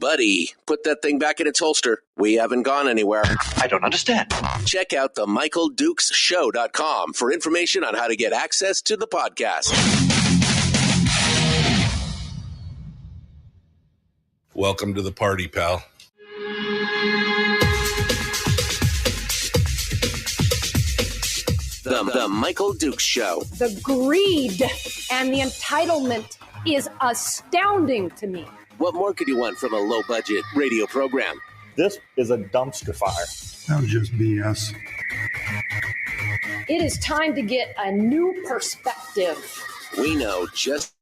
Buddy, put that thing back in its holster. We haven't gone anywhere. I don't understand. Check out the MichaelDukesShow.com for information on how to get access to the podcast. Welcome to the party, pal. The Michael Dukes Show. The greed and the entitlement is astounding to me. What more could you want from a low-budget radio program? This is a dumpster fire. That was just BS. It is time to get a new perspective. We know just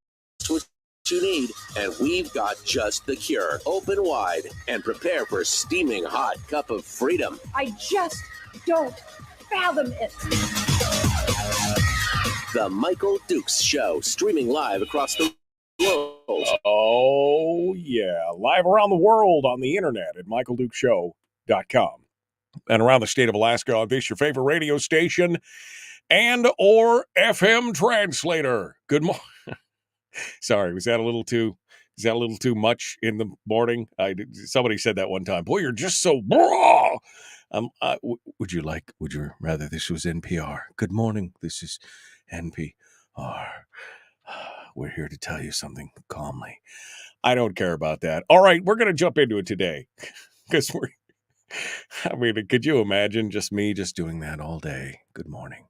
what you need, and we've got just the cure. Open wide and prepare for a steaming hot cup of freedom. I just don't fathom it. The Michael Dukes Show, streaming live across the world. Oh, yeah. Live around the world on the internet at michaeldukeshow.com. And around the state of Alaska on this, your favorite radio station and or FM translator. Good morning. Sorry, was that a little too much in the morning? Somebody said that one time. Boy, you're just so raw. Would you rather this was NPR? Good morning. This is NPR. We're here to tell you something calmly. I don't care about that. All right, we're going to jump into it today because could you imagine just me just doing that all day? Good morning.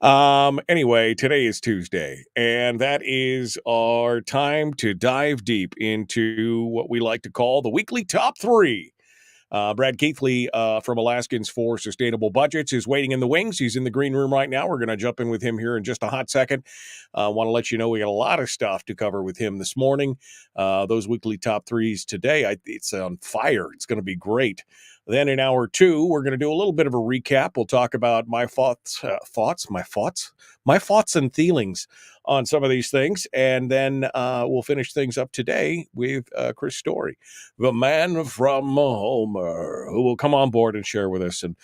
Anyway, today is Tuesday, and that is our time to dive deep into what we like to call the weekly top three. Brad Keithley from Alaskans for Sustainable Budgets is waiting in the wings. He's in the green room right now. We're going to jump in with him here in just a hot second. I want to let you know we got a lot of stuff to cover with him this morning. Those weekly top threes today, it's on fire. It's going to be great. Then in hour two, we're going to do a little bit of a recap. We'll talk about my thoughts and feelings on some of these things. And then we'll finish things up today with Chris Story, the man from Homer, who will come on board and share with us. And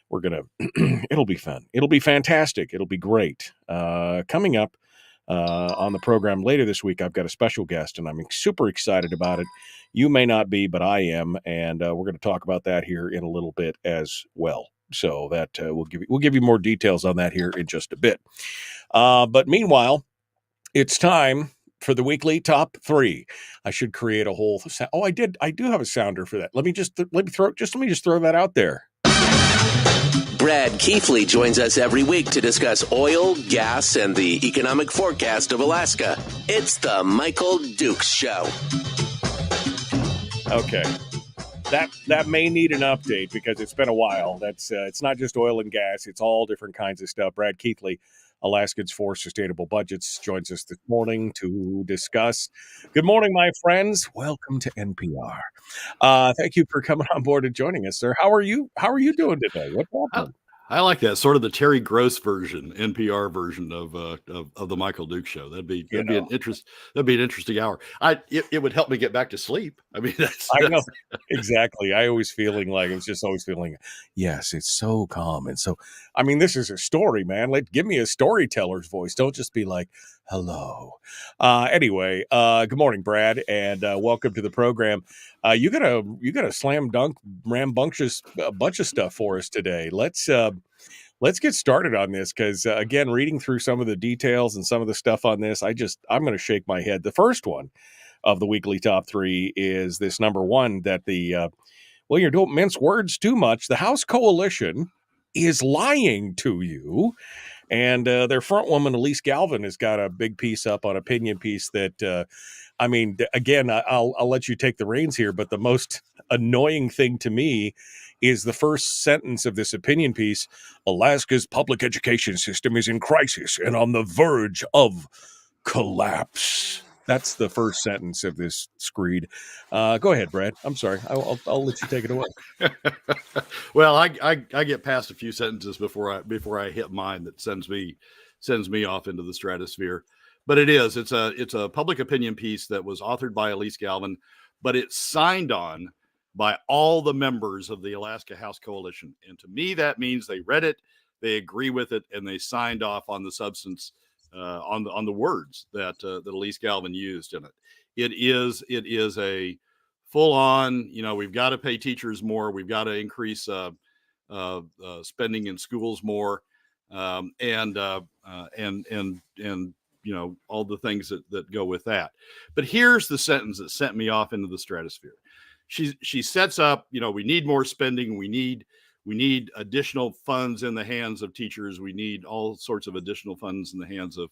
we're going to, it'll be fun. It'll be fantastic. It'll be great. Coming up on the program later this week, I've got a special guest, and I'm super excited about it. You may not be, but I am. And we're going to talk about that here in a little bit as well. So that we'll give you more details on that here in just a bit. But meanwhile, it's time for the weekly top three. I should create a whole. I do have a sounder for that. Let me just throw that out there. Brad Keithley joins us every week to discuss oil, gas, and the economic forecast of Alaska. It's the Michael Dukes Show. Okay. That may need an update because it's been a while. It's not just oil and gas. It's all different kinds of stuff. Brad Keithley, Alaskans for Sustainable Budgets, joins us this morning to discuss. Good morning, my friends. Welcome to NPR. Thank you for coming on board and joining us, sir. How are you doing today? What's happening? I like that, sort of the Terry Gross version, NPR version of the Michael Dukes Show. That'd be an interesting hour. It would help me get back to sleep. I mean, I know exactly. Always feeling, yes, it's so calm and so. I mean, this is a story, man. Give me a storyteller's voice. Don't just be like, hello. Anyway, good morning, Brad, and welcome to the program. You got a slam dunk rambunctious bunch of stuff for us today. Let's get started on this because again, reading through some of the details and some of the stuff on this, I'm going to shake my head. The first one of the weekly top three is this number one that you don't mince words too much. The House Coalition is lying to you. And their front woman, Elise Galvin, has got a big piece up on Opinion Piece that, again, I'll let you take the reins here, but the most annoying thing to me is the first sentence of this opinion piece. Alaska's public education system is in crisis and on the verge of collapse. That's the first sentence of this screed. Go ahead, Brad. I'm sorry. I'll let you take it away. Well, I get past a few sentences before I hit mine that sends me off into the stratosphere. But it's a public opinion piece that was authored by Elise Galvin, but it's signed on by all the members of the Alaska House Coalition. And to me, that means they read it, they agree with it, and they signed off on the substance. On the words that Elise Galvin used in it. It is a full on, we've got to pay teachers more. We've got to increase spending in schools more, and all the things that go with that. But here's the sentence that sent me off into the stratosphere. She sets up, we need more spending. We need additional funds in the hands of teachers. We need all sorts of additional funds in the hands of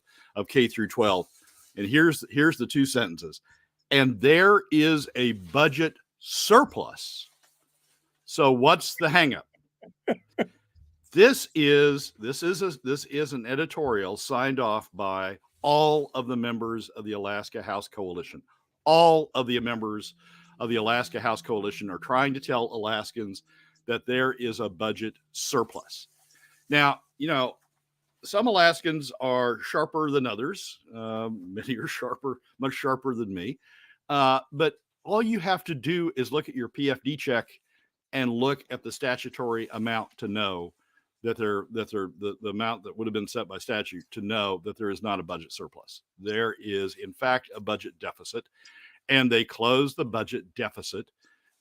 K through 12. And here's the two sentences. And there is a budget surplus. So what's the hangup? This is an editorial signed off by all of the members of the Alaska House Coalition. All of the members of the Alaska House Coalition are trying to tell Alaskans that there is a budget surplus. Now, some Alaskans are sharper than others. Many are much sharper than me. But all you have to do is look at your PFD check and look at the statutory amount to know that the amount that would have been set by statute, to know that there is not a budget surplus. There is, in fact, a budget deficit, and they closed the budget deficit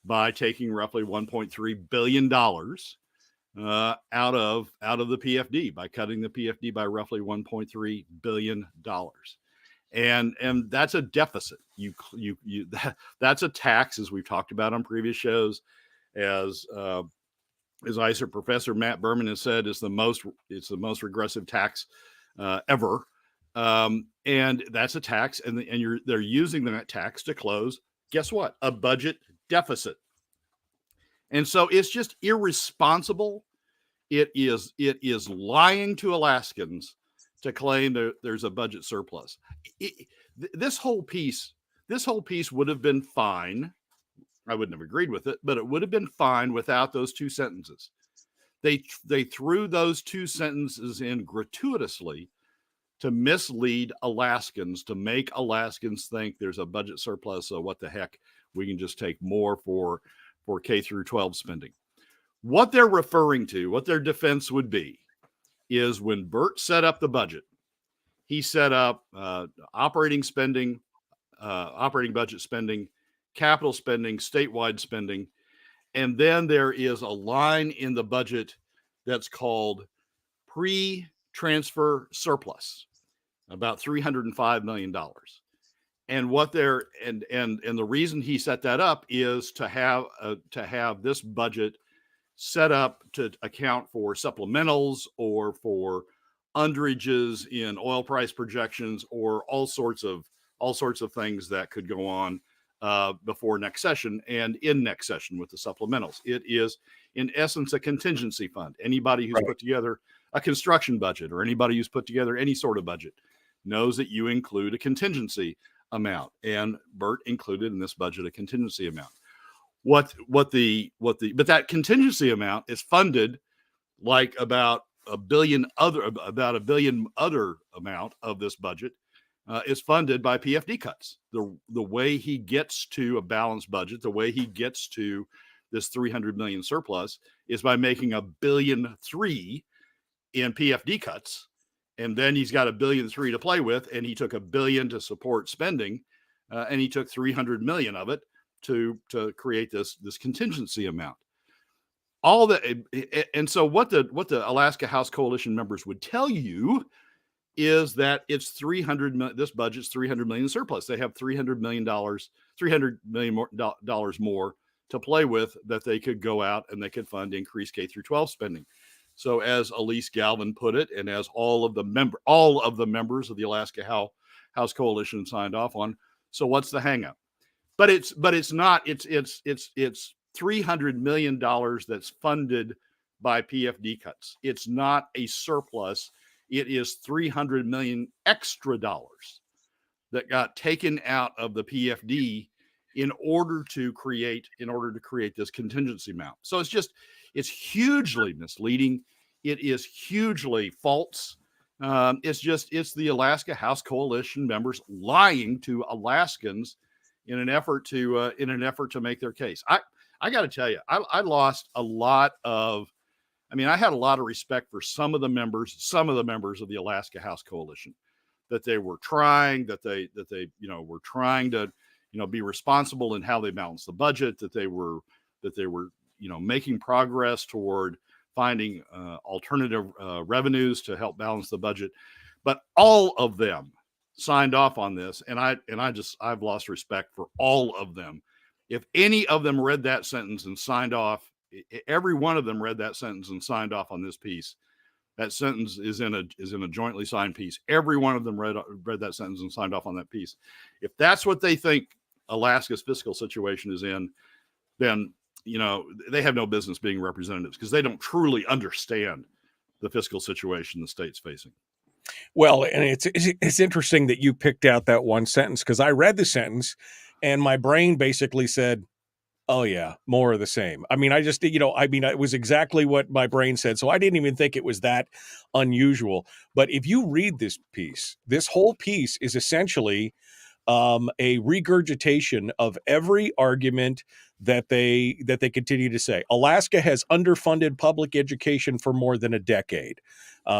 by taking roughly $1.3 billion out of the PFD, by cutting the PFD by roughly $1.3 billion. And that's a deficit. That's a tax, as we've talked about on previous shows, as ISER Professor Matt Berman has said, it's the most regressive tax ever. And that's a tax, and they're using that tax to close, guess what? A budget deficit. And so it's just irresponsible. It is lying to Alaskans to claim there's a budget surplus. This whole piece would have been fine. I wouldn't have agreed with it, but it would have been fine without those two sentences. They threw those two sentences in gratuitously to mislead Alaskans, to make Alaskans think there's a budget surplus, so what the heck, we can just take more for K through 12 spending. What they're referring to, what their defense would be, is when Bert set up the budget, he set up operating budget spending, capital spending, statewide spending, and then there is a line in the budget that's called pre-transfer surplus, about $305 million. And the reason he set that up is to have this budget set up to account for supplementals or for underages in oil price projections or all sorts of things that could go on before next session and in next session with the supplementals. It is, in essence, a contingency fund. Anybody who's put together a construction budget or anybody who's put together any sort of budget knows that you include a contingency amount, and Bert included in this budget a contingency amount. But that contingency amount is funded like about a billion other amount of this budget is funded by PFD cuts. The way he gets to a balanced budget, the way he gets to this 300 million surplus, is by making $1.3 billion in PFD cuts, and then he's got $1.3 billion to play with, and he took $1 billion to support spending, and he took 300 million of it to create this contingency amount. All that, and so what the Alaska House Coalition members would tell you is that it's this budget's 300 million surplus. They have $300 million more to play with that they could go out and they could fund increased K through 12 spending. So as Elise Galvin put it, and as all of the members of the Alaska House Coalition signed off on. So what's the hangup? But it's $300 million that's funded by PFD cuts. It's not a surplus. It is $300 million extra dollars that got taken out of the PFD in order to create this contingency amount. So it's hugely misleading. It is hugely false. It's the Alaska House Coalition members lying to Alaskans in an effort to make their case. I got to tell you, I had a lot of respect for some of the members of the Alaska House Coalition, that they were trying, were trying to, be responsible in how they balance the budget, that they were making progress toward finding alternative revenues to help balance the budget. But all of them signed off on this, and I've lost respect for all of them. If any of them read that sentence and signed off, every one of them read that sentence and signed off on this piece. That sentence is in a jointly signed piece. Every one of them read that sentence and signed off on that piece. If that's what they think Alaska's fiscal situation is in, then they have no business being representatives, because they don't truly understand the fiscal situation the state's facing. Well, and it's interesting that you picked out that one sentence, because I read the sentence and my brain basically said, oh yeah, more of the same. I mean, it was exactly what my brain said. So I didn't even think it was that unusual. But if you read this piece, this whole piece is essentially a regurgitation of every argument that they continue to say. Alaska has underfunded public education for more than a decade.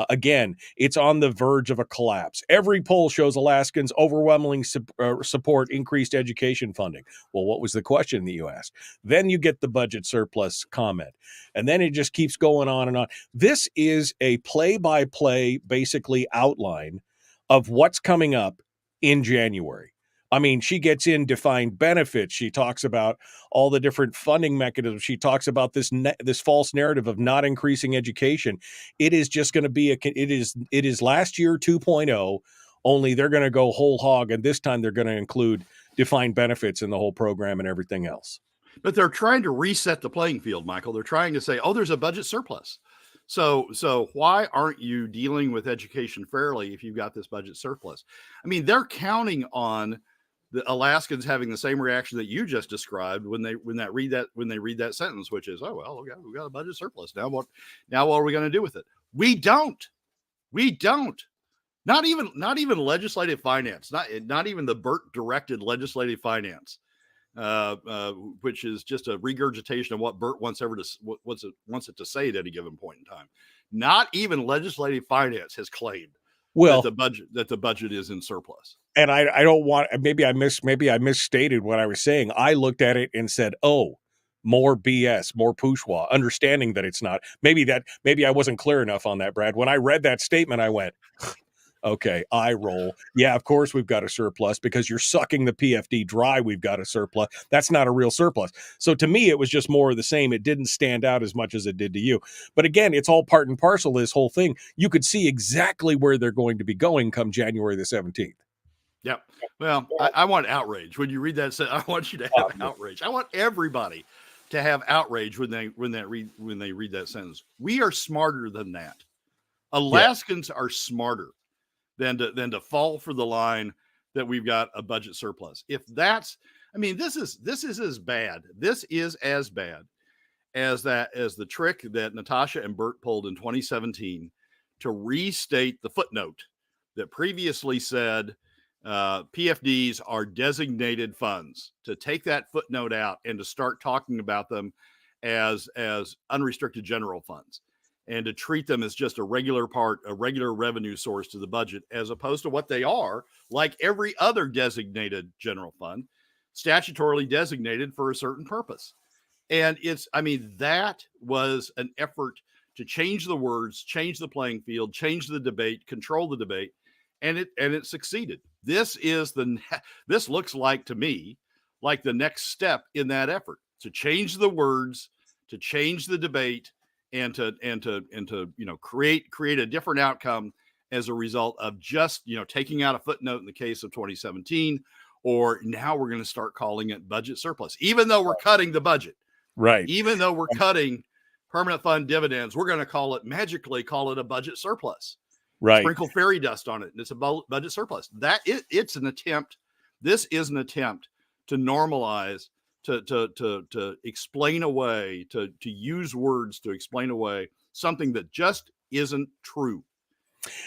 Again, it's on the verge of a collapse. Every poll shows Alaskans overwhelmingly support increased education funding. Well, what was the question that you asked? Then you get the budget surplus comment. And then it just keeps going on and on. This is a play-by-play, basically, outline of what's coming up in January. I mean, she gets in defined benefits. She talks about all the different funding mechanisms. She talks about this false narrative of not increasing education. It is just going to be it is last year 2.0, only they're going to go whole hog, and this time they're going to include defined benefits in the whole program and everything else. But they're trying to reset the playing field, Michael. They're trying to say, oh, there's a budget surplus. So why aren't you dealing with education fairly if you've got this budget surplus? I mean, they're counting on the Alaskans having the same reaction that you just described when they read that sentence, which is, oh well, we got a budget surplus. Now what are we going to do with it? We don't. Not even legislative finance. Not even the Burt directed legislative finance, which is just a regurgitation of what Burt wants it to say at any given point in time. Not even legislative finance has claimed that the budget is in surplus. And I don't want, maybe I misstated what I was saying. I looked at it and said, oh, more BS, more bourgeois, understanding that it's not. Maybe I wasn't clear enough on that, Brad. When I read that statement, I went, okay, eye roll. Yeah, of course we've got a surplus because you're sucking the PFD dry. We've got a surplus. That's not a real surplus. So to me, it was just more of the same. It didn't stand out as much as it did to you. But again, it's all part and parcel of this whole thing. You could see exactly where they're going to be going come January the 17th. Yep. Well, I want outrage. When you read that, I want you to have outrage. I want everybody to have outrage when they read that sentence. We are smarter than that. Alaskans are smarter than to fall for the line that we've got a budget surplus. If that's, I mean, this is as bad. This is as bad as the trick that Natasha and Burt pulled in 2017 to restate the footnote that previously said PFDs are designated funds, to take that footnote out and to start talking about them as unrestricted general funds, and to treat them as just a regular revenue source to the budget, as opposed to what they are, like every other designated general fund, statutorily designated for a certain purpose. And that was an effort to change the words, change the playing field, change the debate, control the debate, and it succeeded. This looks like, to me, like the next step in that effort to change the words, to change the debate, and to create a different outcome as a result of just taking out a footnote in the case of 2017, or now we're going to start calling it budget surplus, even though we're cutting the budget. Right. Even though we're cutting permanent fund dividends, we're going to magically call it a budget surplus. Right. Sprinkle fairy dust on it, and it's a budget surplus. It's an attempt. This is an attempt to normalize, to explain away, to use words to explain away something that just isn't true.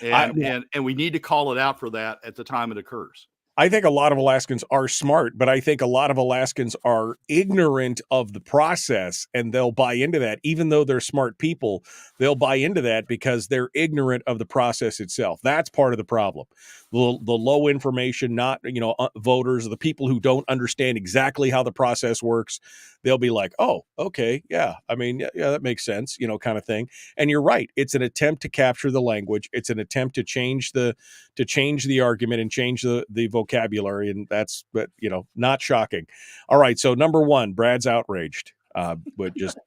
And we need to call it out for that at the time it occurs. I think a lot of Alaskans are smart, but I think a lot of Alaskans are ignorant of the process, and they'll buy into that. Even though they're smart people, they'll buy into that because they're ignorant of the process itself. That's part of the problem. The low information, not, voters, the people who don't understand exactly how the process works, they'll be like, oh, okay, yeah. I mean, yeah, that makes sense, kind of thing. And you're right. It's an attempt to capture the language. It's an attempt to change the argument and change the vocabulary, and that's, but not shocking. All right, so number one, Brad's outraged, but just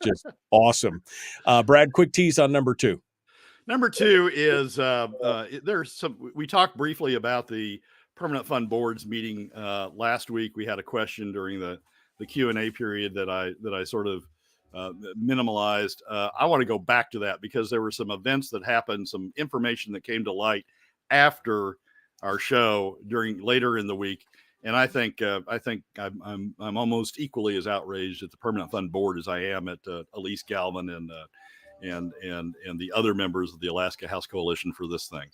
awesome. Brad, quick tease on number two. Number two is there's some. We talked briefly about the Permanent Fund Board's meeting last week. We had a question during the Q&A period that I sort of minimalized. I want to go back to that because there were some events that happened, some information that came to light after our show later in the week, and I think I'm almost equally as outraged at the Permanent Fund Board as I am at Elise Galvin and the other members of the Alaska House Coalition for this thing.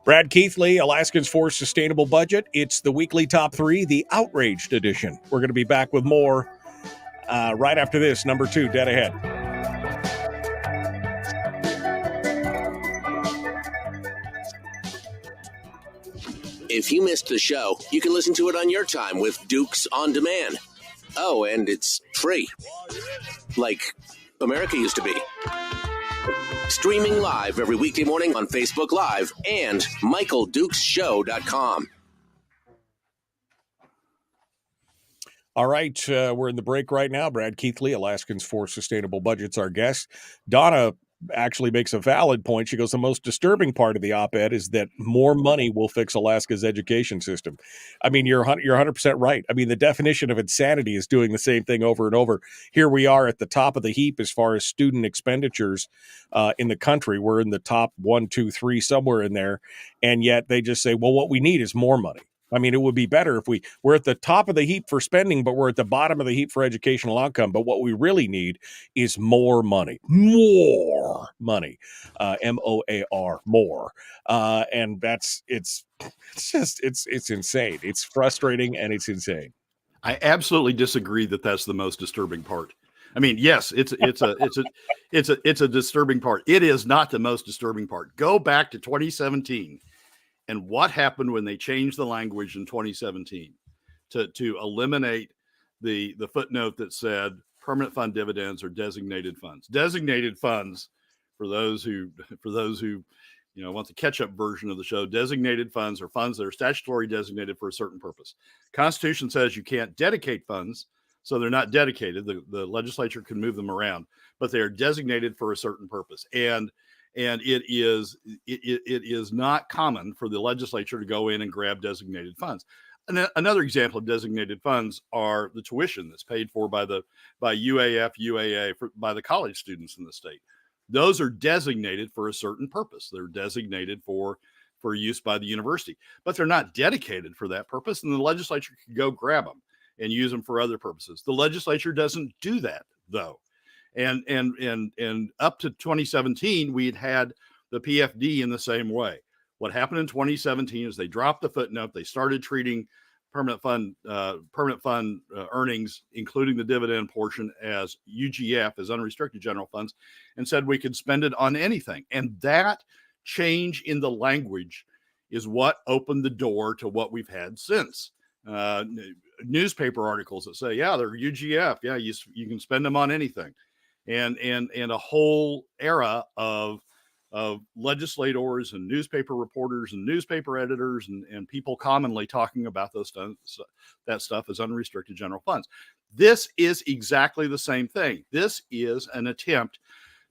Brad Keithley, Alaskans for Sustainable Budget. It's the weekly top three, the outraged edition. We're going to be back with more right after this. Number two, dead ahead. If you missed the show, you can listen to it on your time with Dukes On Demand. Oh, and it's free. Like America used to be. Streaming live every weekday morning on Facebook Live and MichaelDukesShow.com. All right, we're in the break right now. Brad Keithley, Alaskans for Sustainable Budget's our guest. Donna actually makes a valid point. She goes, the most disturbing part of the op-ed is that more money will fix Alaska's education system. I mean, you're 100% right. I mean, the definition of insanity is doing the same thing over and over. Here we are at the top of the heap as far as student expenditures in the country. We're in the top 1, 2, 3, somewhere in there. And yet they just say, well, what we need is more money. I mean, it would be better if we're at the top of the heap for spending, but we're at the bottom of the heap for educational outcome. But what we really need is more money, more money, MOAR, more. And it's insane. It's frustrating and it's insane. I absolutely disagree that that's the most disturbing part. I mean, yes, it's a disturbing part. It is not the most disturbing part. Go back to 2017. And what happened when they changed the language in 2017 to eliminate the footnote that said permanent fund dividends are designated funds. Designated funds, for those who want the catch-up version of the show, designated funds are funds that are statutorily designated for a certain purpose. Constitution says you can't dedicate funds, so they're not dedicated. The legislature can move them around, but they are designated for a certain purpose. And it is not common for the legislature to go in and grab designated funds. And another example of designated funds are the tuition that's paid for by UAF, UAA, by the college students in the state. Those are designated for a certain purpose. They're designated for use by the university, but they're not dedicated for that purpose. And the legislature can go grab them and use them for other purposes. The legislature doesn't do that, though. And up to 2017, we had the PFD in the same way. What happened in 2017 is they dropped the footnote. They started treating permanent fund earnings, including the dividend portion, as UGF, as unrestricted general funds, and said we could spend it on anything. And that change in the language is what opened the door to what we've had since. Newspaper articles that say, yeah, they're UGF. Yeah, you can spend them on anything. And a whole era of legislators and newspaper reporters and newspaper editors and people commonly talking about that stuff as unrestricted general funds. This is exactly the same thing. This is an attempt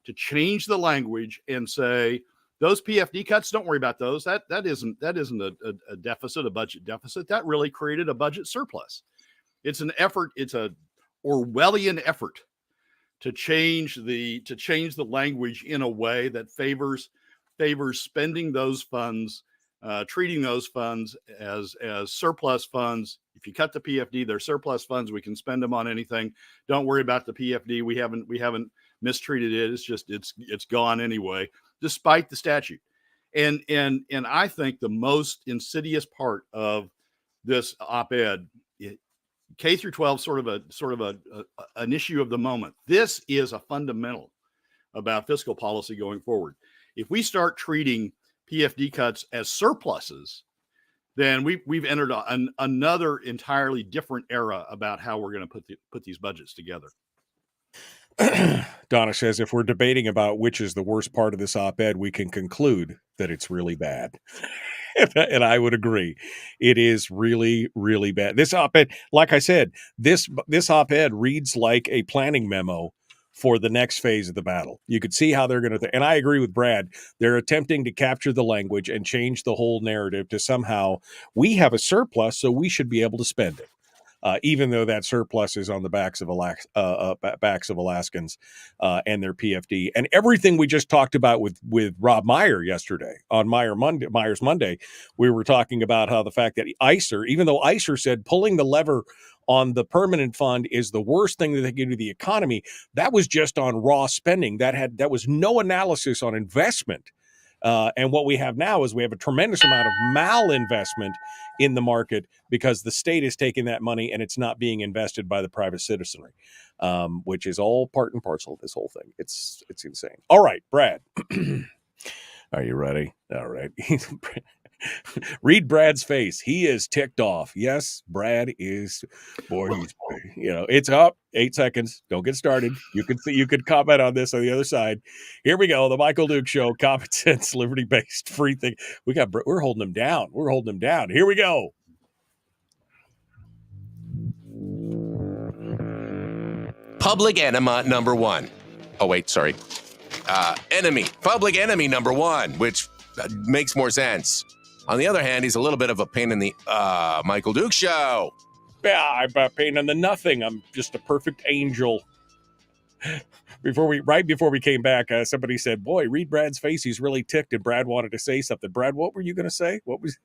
to change the language and say, those PFD cuts, don't worry about those. That isn't a deficit, a budget deficit. That really created a budget surplus. It's an effort. It's a Orwellian effort to change the language in a way that favors spending those funds, treating those funds as surplus funds. If you cut the PFD, they're surplus funds. We can spend them on anything. Don't worry about the PFD. We haven't mistreated it. It's just it's gone anyway, despite the statute. And I think the most insidious part of this op-ed, K through 12, an issue of the moment. This is a fundamental about fiscal policy going forward. If we start treating PFD cuts as surpluses, then we've entered another entirely different era about how we're going to put these budgets together. Donna says, if we're debating about which is the worst part of this op-ed, we can conclude that it's really bad. And I would agree. It is really, really bad. This op-ed, like I said, this op-ed reads like a planning memo for the next phase of the battle. You could see how they're going to, and I agree with Brad. They're attempting to capture the language and change the whole narrative to somehow we have a surplus, so we should be able to spend it. Even though that surplus is on the backs of Alaskans and their PFD, and everything we just talked about with Rob Meyer yesterday on Myers Monday, we were talking about how the fact that ICER, even though ICER said pulling the lever on the permanent fund is the worst thing that they can do to the economy, that was just on raw spending. That was no analysis on investment. And what we have now is we have a tremendous amount of malinvestment in the market because the state is taking that money and it's not being invested by the private citizenry, which is all part and parcel of this whole thing. It's insane. All right, Brad, are you ready? All right. Read Brad's face. He is ticked off. Yes, Brad is. Boy, he's, it's up. 8 seconds. Don't get started. You could comment on this on the other side. Here we go. The Michael Duke Show. Common sense, liberty-based, free thing. We're holding him down. We're holding him down. Here we go. Public enema number one. Oh, wait, sorry. Enemy. Public enemy number one, which makes more sense. On the other hand, he's a little bit of a pain in the Michael Duke Show. Yeah, I'm a pain in the nothing. I'm just a perfect angel. Right before we came back, somebody said, "Boy, read Brad's face. He's really ticked." And Brad wanted to say something. Brad, what were you going to say? What was?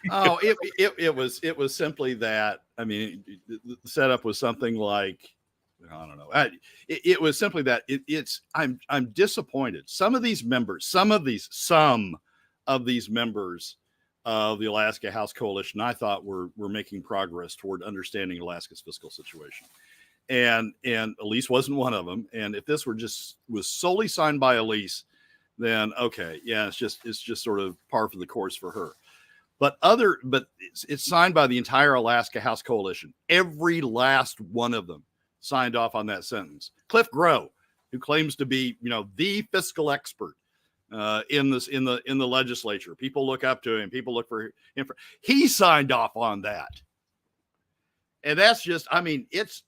Oh, it was simply that. I mean, the setup was something like, I don't know. It was simply that I'm disappointed. Some of these members of the Alaska House Coalition, I thought were making progress toward understanding Alaska's fiscal situation, and Elise wasn't one of them. And if this was solely signed by Elise, then okay, yeah, it's just sort of par for the course for her. But it's signed by the entire Alaska House Coalition. Every last one of them signed off on that sentence. Cliff Grow, who claims to be the fiscal expert in the legislature. People look up to him. People look for him. He signed off on that. And that's just, it's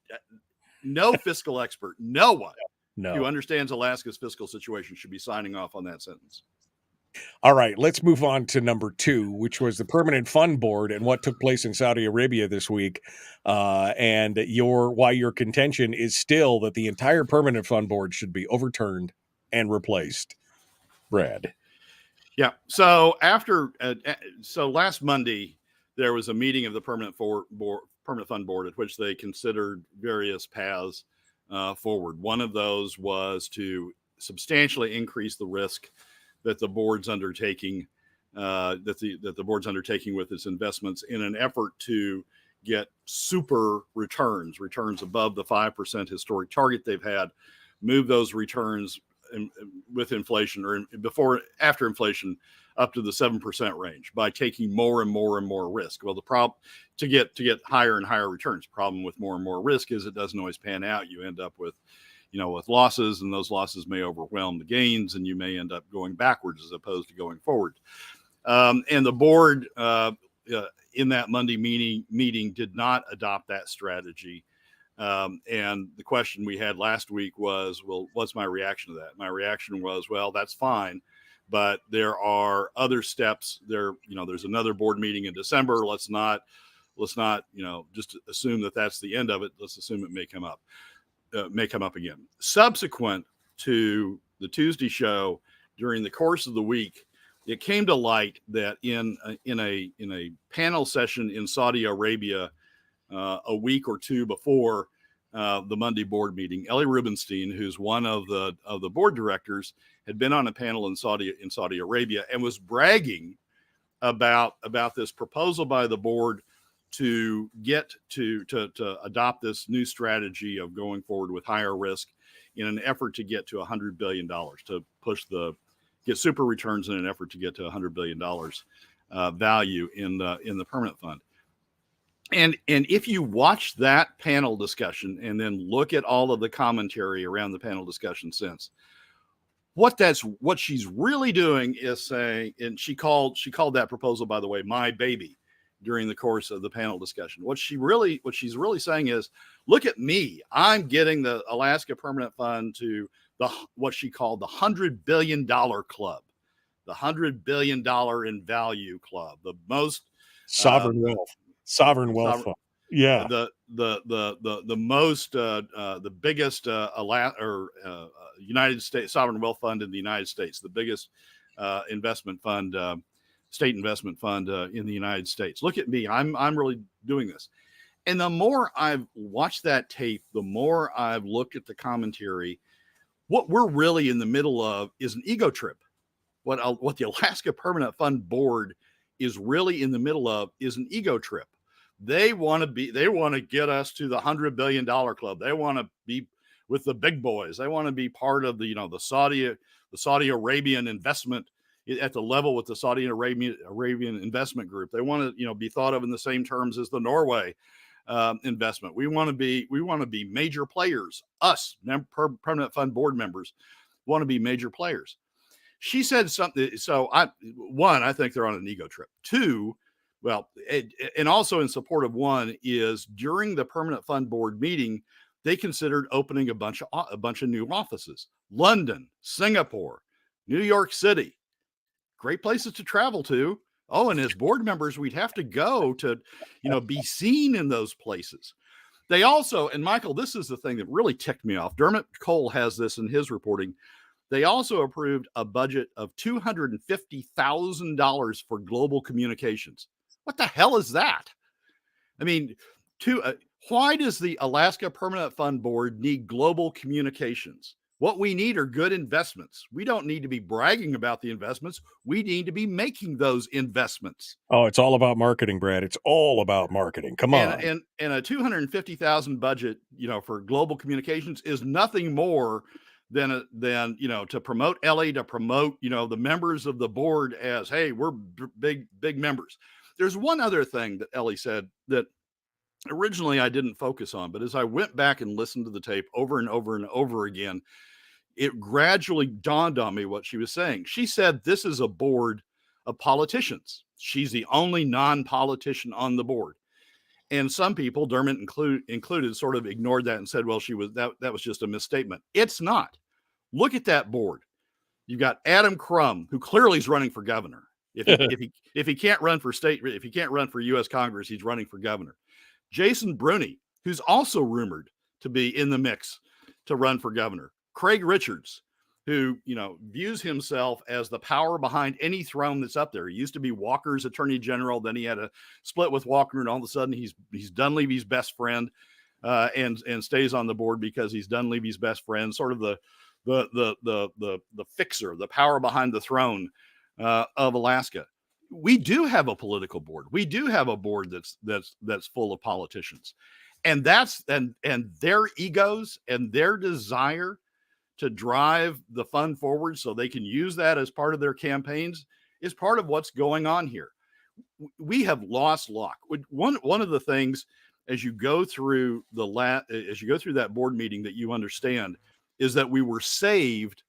no fiscal expert, no one who understands Alaska's fiscal situation should be signing off on that sentence. All right, let's move on to number 2, which was the Permanent Fund Board and what took place in Saudi Arabia this week. And why your contention is still that the entire Permanent Fund Board should be overturned and replaced. Brad. Yeah. So last Monday, there was a meeting of the Permanent Fund Board at which they considered various paths forward. One of those was to substantially increase the risk that the board's undertaking, that the board's undertaking with its investments in an effort to get super returns above the 5% historic target they've had, move those returns with inflation or after inflation up to the 7% range by taking more and more and more risk. Well, the problem to get higher and higher returns, problem with more and more risk is it doesn't always pan out. You end up with losses, and those losses may overwhelm the gains, and you may end up going backwards as opposed to going forward. And the board in that Monday meeting did not adopt that strategy. And the question we had last week was, well, what's my reaction to that? My reaction was, well, that's fine, but there are other steps there. There's another board meeting in December. Let's not, just assume that that's the end of it. Let's assume it may come up again. Subsequent to the Tuesday show, during the course of the week, it came to light that in a panel session in Saudi Arabia a week or two before the Monday board meeting, Ellie Rubenstein, who's one of the board directors, had been on a panel in Saudi Arabia and was bragging about this proposal by the board to get to adopt this new strategy of going forward with higher risk in an effort to get to $100 billion, to get super returns in an effort to get to $100 billion value in the permanent fund. And if you watch that panel discussion and then look at all of the commentary around the panel discussion since, what she's really doing is saying, and she called that proposal, by the way, my baby, during the course of the panel discussion. What she's really saying is, look at me. I'm getting the Alaska Permanent Fund to what she called the $100 billion club, the $100 billion in value club, the most sovereign wealth fund. Yeah. The most, the biggest United States sovereign wealth fund in the United States, the biggest investment fund, state investment fund in the United States. Look at me. I'm really doing this. And the more I've watched that tape, the more I've looked at the commentary, what we're really in the middle of is an ego trip. What the Alaska Permanent Fund Board is really in the middle of is an ego trip. They want to get us to the $100 billion club. They want to be with the big boys. They want to be part of the Saudi Arabian investment at the level with the Saudi Arabian investment group. They want to, be thought of in the same terms as the Norway investment. We want to be major players. Us, Permanent Fund Board members, want to be major players. She said something. So I think they're on an ego trip. Two, well, and also in support of one is during the Permanent Fund Board meeting, they considered opening a bunch of new offices. London, Singapore, New York City, great places to travel to. Oh, and as board members, we'd have to go to, be seen in those places. They also, and Michael, this is the thing that really ticked me off. Dermot Cole has this in his reporting. They also approved a budget of $250,000 for global communications. What the hell is that? I mean, why does the Alaska Permanent Fund Board need global communications? What we need are good investments. We don't need to be bragging about the investments. We need to be making those investments. Oh, it's all about marketing, Brad. It's all about marketing. Come on. And a $250,000 budget, for global communications is nothing more than to promote Ellie, to promote, the members of the board as, hey, we're big members. There's one other thing that Ellie said that originally I didn't focus on, but as I went back and listened to the tape over and over and over again, it gradually dawned on me what she was saying. She said this is a board of politicians. She's the only non-politician on the board. And some people, Dermot included, sort of ignored that and said, well, that was just a misstatement. It's not. Look at that board. You've got Adam Crum, who clearly is running for governor. If he can't run for if he can't run for U.S. Congress, he's running for governor. Jason Bruni, who's also rumored to be in the mix to run for governor. Craig Richards, who, views himself as the power behind any throne that's up there. He used to be Walker's attorney general. Then he had a split with Walker, and all of a sudden he's Dunleavy's best friend, and stays on the board because he's Dunleavy's best friend, sort of the fixer, the power behind the throne of Alaska. We do have a political board. We do have a board that's full of politicians, and their egos and their desire to drive the fund forward so they can use that as part of their campaigns is part of what's going on here. We have lost luck. One of the things as you go through that board meeting that you understand is that we were saved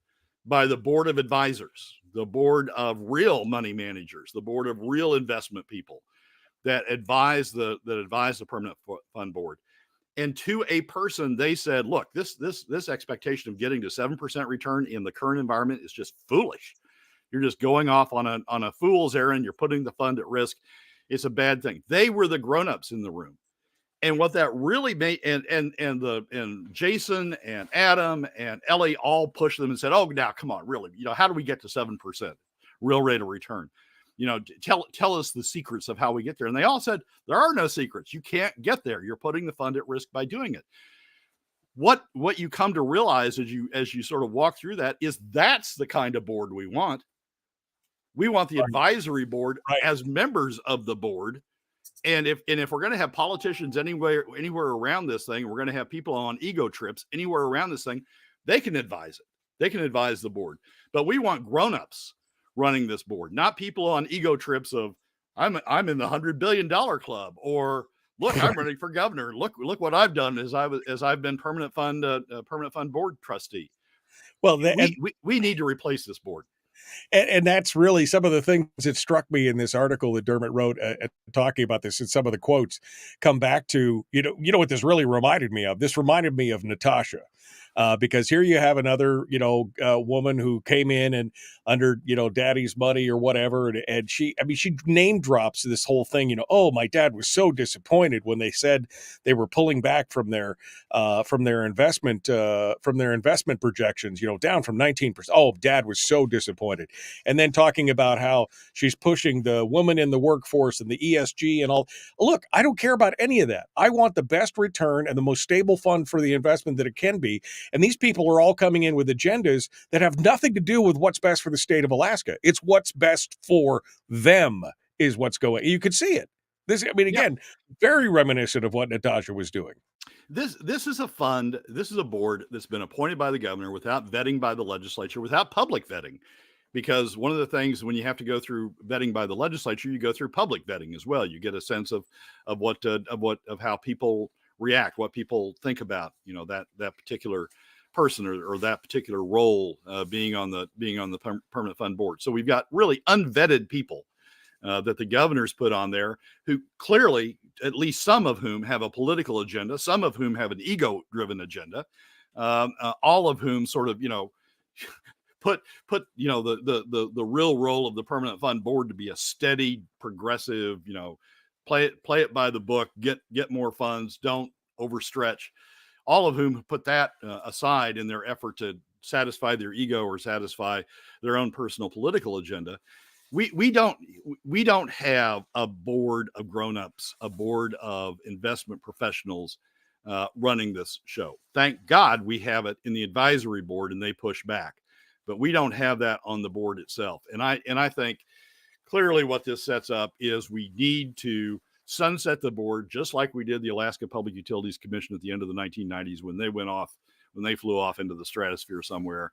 by the board of advisors, the board of real money managers, the board of real investment people that advise the Permanent Fund Board. And to a person, they said, look, this expectation of getting to 7% return in the current environment is just foolish. You're just going off on a fool's errand. You're putting the fund at risk. It's a bad thing. They were the grownups in the room. And what that really made, and Jason and Adam and Ellie all pushed them and said, oh, now come on, really, how do we get to 7% real rate of return? Tell us the secrets of how we get there. And they all said, there are no secrets. You can't get there. You're putting the fund at risk by doing it. What you come to realize as you sort of walk through that is that's the kind of board we want. We want the advisory board as members of the board if we're going to have politicians anywhere around this thing, we're going to have people on ego trips anywhere around this thing, they can advise it. They can advise the board. But we want grown-ups running this board, not people on ego trips of I'm in the $100 billion club, or look, I'm running for governor. Look what I've done as I've been permanent fund board trustee. Well, we need to replace this board. And that's really some of the things that struck me in this article that Dermot wrote talking about this, and some of the quotes come back to, you know what this really reminded me of? This reminded me of Natasha. Because here you have another, woman who came in and under, daddy's money or whatever. And she name drops this whole thing, oh, my dad was so disappointed when they said they were pulling back from their investment projections, down from 19%. Oh, dad was so disappointed. And then talking about how she's pushing the woman in the workforce and the ESG and all. Look, I don't care about any of that. I want the best return and the most stable fund for the investment that it can be. And these people are all coming in with agendas that have nothing to do with what's best for the state of Alaska. It's what's best for them is what's going. You could see it. Very reminiscent of what Natasha was doing. This is a fund. This is a board that's been appointed by the governor without vetting by the legislature, without public vetting. Because one of the things when you have to go through vetting by the legislature, you go through public vetting as well. You get a sense of how people react, what people think about, that particular person or that particular role being on the permanent fund board. So we've got really unvetted people that the governor's put on there, who clearly, at least some of whom have a political agenda, some of whom have an ego-driven agenda, all of whom sort of put the real role of the permanent fund board to be a steady, progressive, play it by the book, get more funds, don't overstretch. All of whom put that aside in their effort to satisfy their ego or satisfy their own personal political agenda. We don't have a board of grown-ups, a board of investment professionals running this show. Thank God we have it in the advisory board and they push back, but we don't have that on the board itself. And I think clearly what this sets up is we need to sunset the board, just like we did the Alaska Public Utilities Commission at the end of the 1990s when they flew off into the stratosphere somewhere.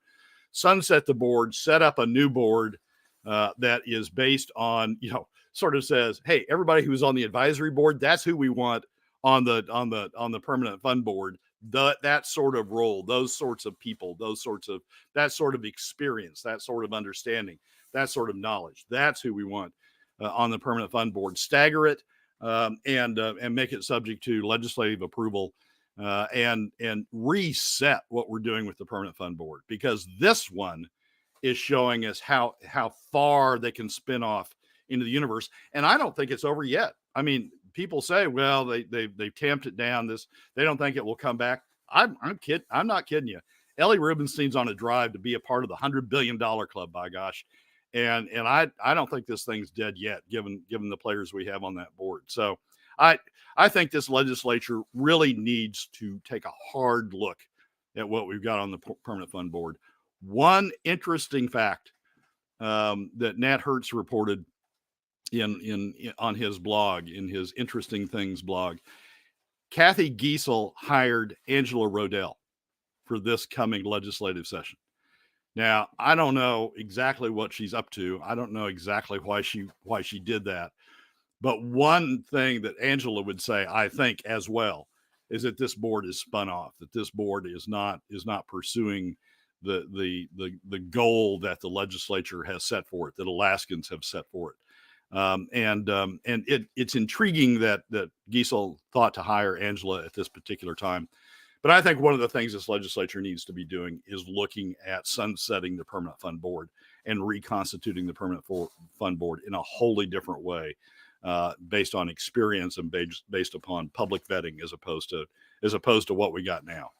Sunset the board, set up a new board that is based on, sort of says, hey, everybody who's on the advisory board, that's who we want on the permanent fund board. That sort of role, those sorts of people, that sort of experience, that sort of understanding, that sort of knowledge. That's who we want on the permanent fund board. Stagger it. And make it subject to legislative approval and reset what we're doing with the permanent fund board, because this one is showing us how far they can spin off into the universe. And I don't think it's over yet. I mean, people say, well, they've tamped it down. They don't think it will come back. I'm not kidding you. Ellie Rubenstein's on a drive to be a part of the $100 billion club, by gosh. And I don't think this thing's dead yet, given the players we have on that board. So I think this legislature really needs to take a hard look at what we've got on the permanent fund board. One interesting fact that Nat Hertz reported on his blog, in his Interesting Things blog, Kathy Giesel hired Angela Rodell for this coming legislative session. Now, I don't know exactly what she's up to. I don't know exactly why she did that. But one thing that Angela would say, I think as well, is that this board is spun off, that this board is not pursuing the goal that the legislature has set for it, that Alaskans have set for it. It's intriguing that Giesel thought to hire Angela at this particular time. But I think one of the things this legislature needs to be doing is looking at sunsetting the permanent fund board and reconstituting the permanent fund board in a wholly different way, based on experience and based upon public vetting as opposed to what we got now.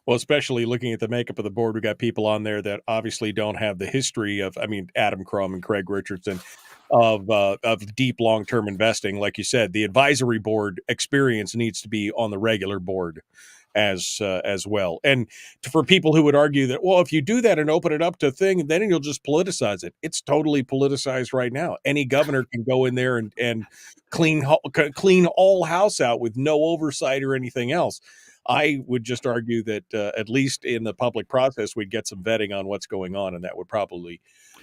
Well, especially looking at the makeup of the board, we got people on there that obviously don't have the history of, Adam Crum and Craig Richardson of deep long-term investing. Like you said, the advisory board experience needs to be on the regular board. as well. And for people who would argue that, well, if you do that and open it up to a thing, then you'll just politicize it. It's totally politicized right now. Any governor can go in there and clean all house out with no oversight or anything else. I would just argue that at least in the public process, we'd get some vetting on what's going on, and that would probably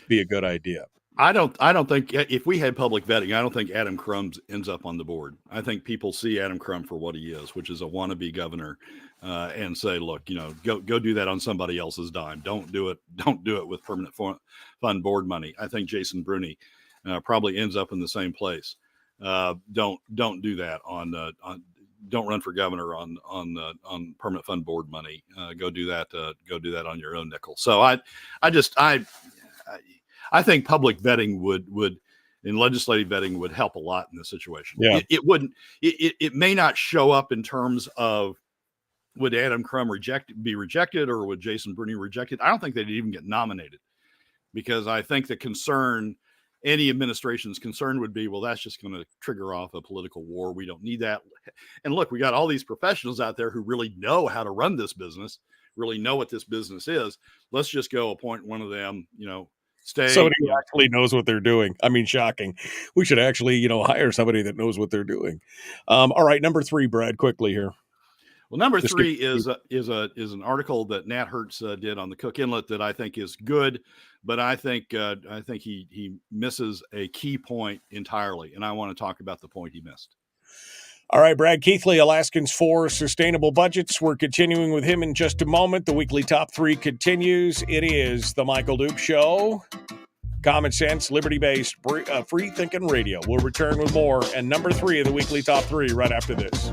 be a good idea. I don't think if we had public vetting, I don't think Adam Crum ends up on the board. I think people see Adam Crum for what he is, which is a wannabe governor, and say, look, go do that on somebody else's dime. Don't do it with permanent fund board money. I think Jason Bruni probably ends up in the same place. Don't do that don't run for governor on permanent fund board money. Go do that on your own nickel. So I think public vetting would and legislative vetting would help a lot in this situation. Yeah. It may not show up in terms of would Adam Crum be rejected or would Jason Bruni rejected? I don't think they'd even get nominated, because I think any administration's concern would be, well, that's just going to trigger off a political war. We don't need that. And look, we got all these professionals out there who really know how to run this business, really know what this business is. Let's just go appoint one of them, somebody who actually knows what they're doing. I mean, shocking. We should actually, hire somebody that knows what they're doing. All right, number 3, Brad, quickly here. Well, number 3 is an article that Nat Hertz did on the Cook Inlet that I think is good, but I think he misses a key point entirely, and I want to talk about the point he missed. All right, Brad Keithley, Alaskans for Sustainable Budgets. We're continuing with him in just a moment. The weekly top 3 continues. It is the Michael Duke Show. Common sense, liberty-based, free-thinking radio. We'll return with more. And number 3 of the weekly top 3 right after this.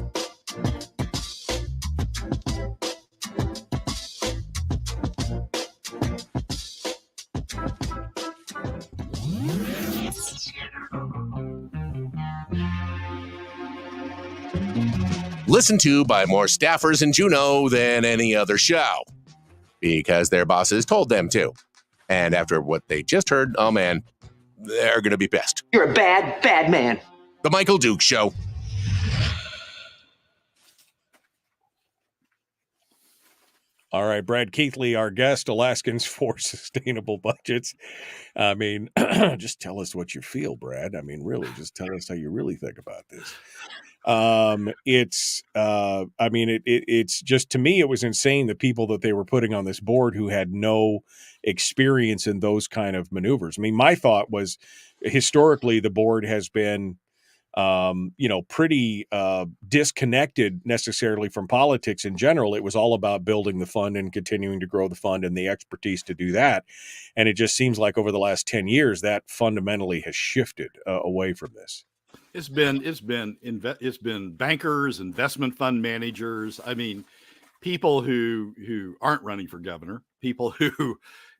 Listened to by more staffers in Juneau than any other show, because their bosses told them to. And after what they just heard, oh man, they're going to be pissed. You're a bad, bad man. The Michael Duke Show. All right, Brad Keithley, our guest, Alaskans for Sustainable Budgets. I mean, just tell us what you feel, Brad. I mean, really, just tell us how you really think about this. It's just, to me, it was insane, the people that they were putting on this board who had no experience in those kind of maneuvers. I mean, my thought was, historically, the board has been, pretty disconnected necessarily from politics in general. It was all about building the fund and continuing to grow the fund and the expertise to do that. And it just seems like over the last 10 years, that fundamentally has shifted away from this. It's been bankers, investment fund managers. I mean, people who aren't running for governor, people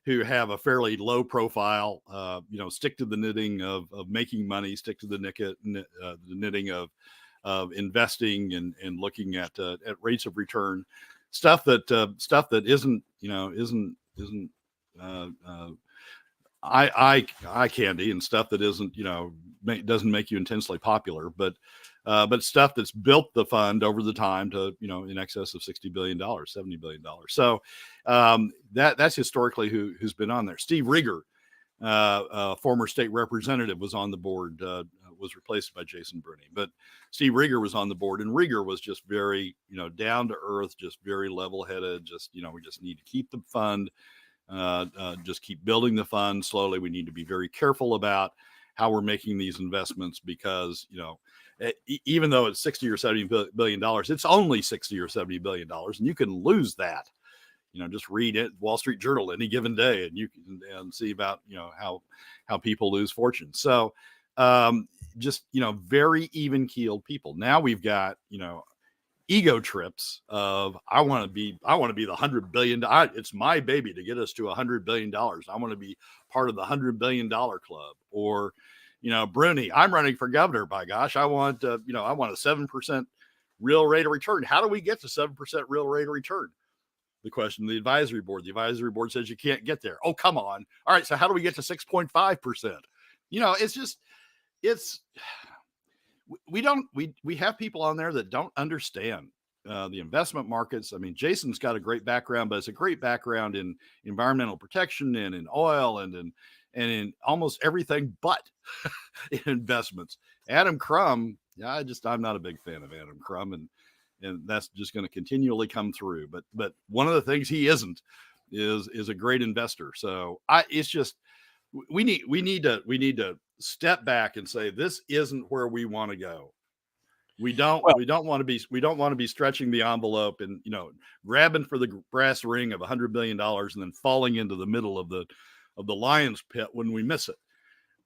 who have a fairly low profile, stick to the knitting of making money, stick to the knitting of investing and looking at rates of return, stuff that isn't eye candy, and stuff that isn't, doesn't make you intensely popular, but stuff that's built the fund over the time to, in excess of $60 billion, $70 billion. So that's historically who's been on there. Steve Rieger, former state representative, was on the board, was replaced by Jason Bruni, but Steve Rieger was on the board, and Rieger was just very, down to earth, just very level headed. Just, we just need to keep the fund, just keep building the fund slowly. We need to be very careful about how we're making these investments, because, even though it's $60 or $70 billion, it's only $60 or $70 billion, and you can lose that. Just read it, Wall Street Journal any given day, and you can see about, how people lose fortune. So, very even keeled people. Now we've got, ego trips of, I want to be the $100 billion. It's my baby to get us to $100 billion. I want to be part of the $100 billion club. Or, Bruni, I'm running for governor. By gosh, I want a 7% real rate of return. How do we get to 7% real rate of return? The question of the advisory board. The advisory board says you can't get there. Oh, come on. All right. So how do we get to 6.5%? We have people on there that don't understand the investment markets. I mean, Jason's got a great background, but it's a great background in environmental protection and in oil and in almost everything but in investments. Adam Crum, I'm not a big fan of Adam Crum, and that's just going to continually come through. But one of the things he isn't is a great investor. So it's just we need to step back and say this isn't where we want to go. We don't want to be stretching the envelope and grabbing for the brass ring of $100 billion and then falling into the middle of the lion's pit when we miss it.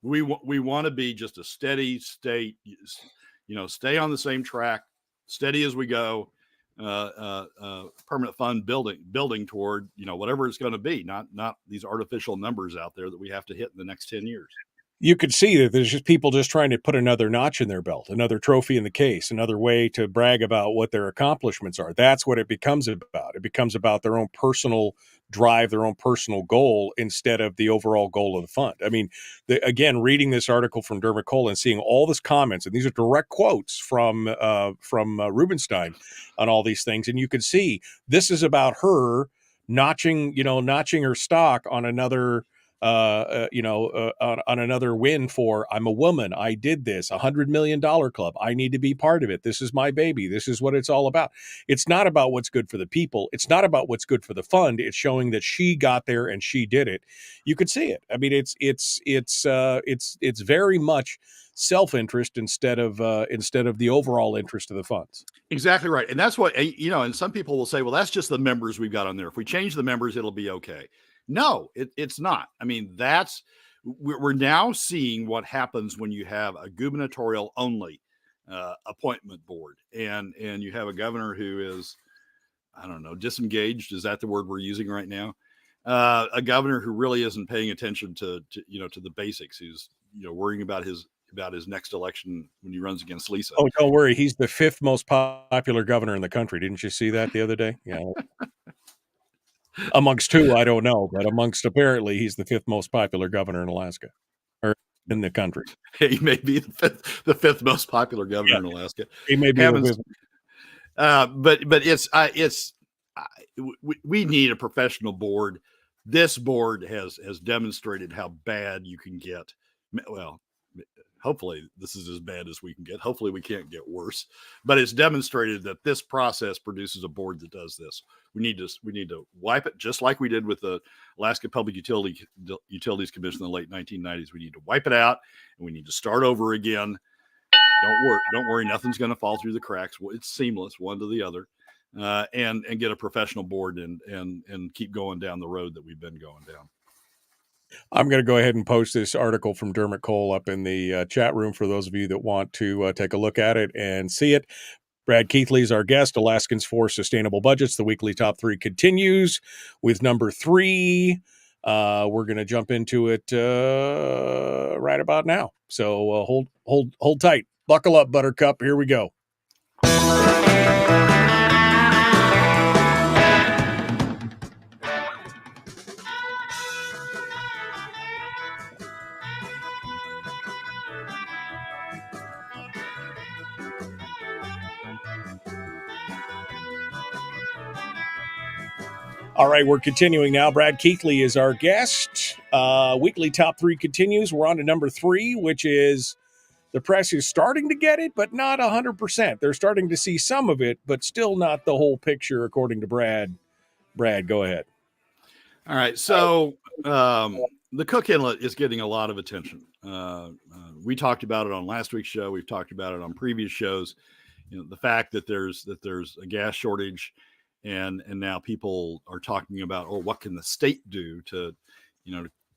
We want to be just a steady state, stay on the same track, steady as we go, permanent fund building toward whatever it's going to be, not these artificial numbers out there that we have to hit in the next 10 years. You could see that there's just people just trying to put another notch in their belt, another trophy in the case, another way to brag about what their accomplishments are. That's what it becomes about. It becomes about their own personal drive, their own personal goal, instead of the overall goal of the fund. I mean, again, reading this article from Dermot Cole and seeing all these comments, and these are direct quotes from Rubenstein on all these things, and you could see this is about her notching her stock on another on another win for I'm a woman. I did this $100 million club. I need to be part of it. This is my baby. This is what it's all about. It's not about what's good for the people. It's not about what's good for the fund. It's showing that she got there and she did it. You could see it. I mean, it's very much self-interest instead of the overall interest of the funds. Exactly right. And that's what, and some people will say, well, that's just the members we've got on there. If we change the members, it'll be okay. No, it's not. I mean, we're now seeing what happens when you have a gubernatorial only appointment board and you have a governor who is, I don't know, disengaged. Is that the word we're using right now? A governor who really isn't paying attention to the basics. Who's, worrying about his next election when he runs against Lisa. Oh, don't worry. He's the 5th most popular governor in the country. Didn't you see that the other day? Yeah. Amongst who, I don't know, but apparently he's the 5th most popular governor in Alaska or in the country. He may be the fifth most popular governor in Alaska. He may be. But we need a professional board. This board has demonstrated how bad you can get. Well, hopefully this is as bad as we can get. Hopefully we can't get worse, but it's demonstrated that this process produces a board that does this. We need to wipe it, just like we did with the Alaska Public Utilities Commission in the late 1990s. We need to wipe it out and we need to start over again. Don't worry. Nothing's going to fall through the cracks. It's seamless, one to the other, and get a professional board and keep going down the road that we've been going down. I'm going to go ahead and post this article from Dermot Cole up in the chat room for those of you that want to take a look at it and see it. Brad Keithley is our guest. Alaskans for Sustainable Budgets. The weekly top 3 continues with number 3. We're going to jump into it right about now. So hold tight. Buckle up, Buttercup. Here we go. All right, we're continuing now. Brad Keithley is our guest. Weekly top 3 continues. We're on to number 3, which is the press is starting to get it, but not 100%. They're starting to see some of it, but still not the whole picture, according to Brad. Brad, go ahead. All right, so the Cook Inlet is getting a lot of attention. We talked about it on last week's show. We've talked about it on previous shows. The fact that there's a gas shortage. And now people are talking about, what can the state do to,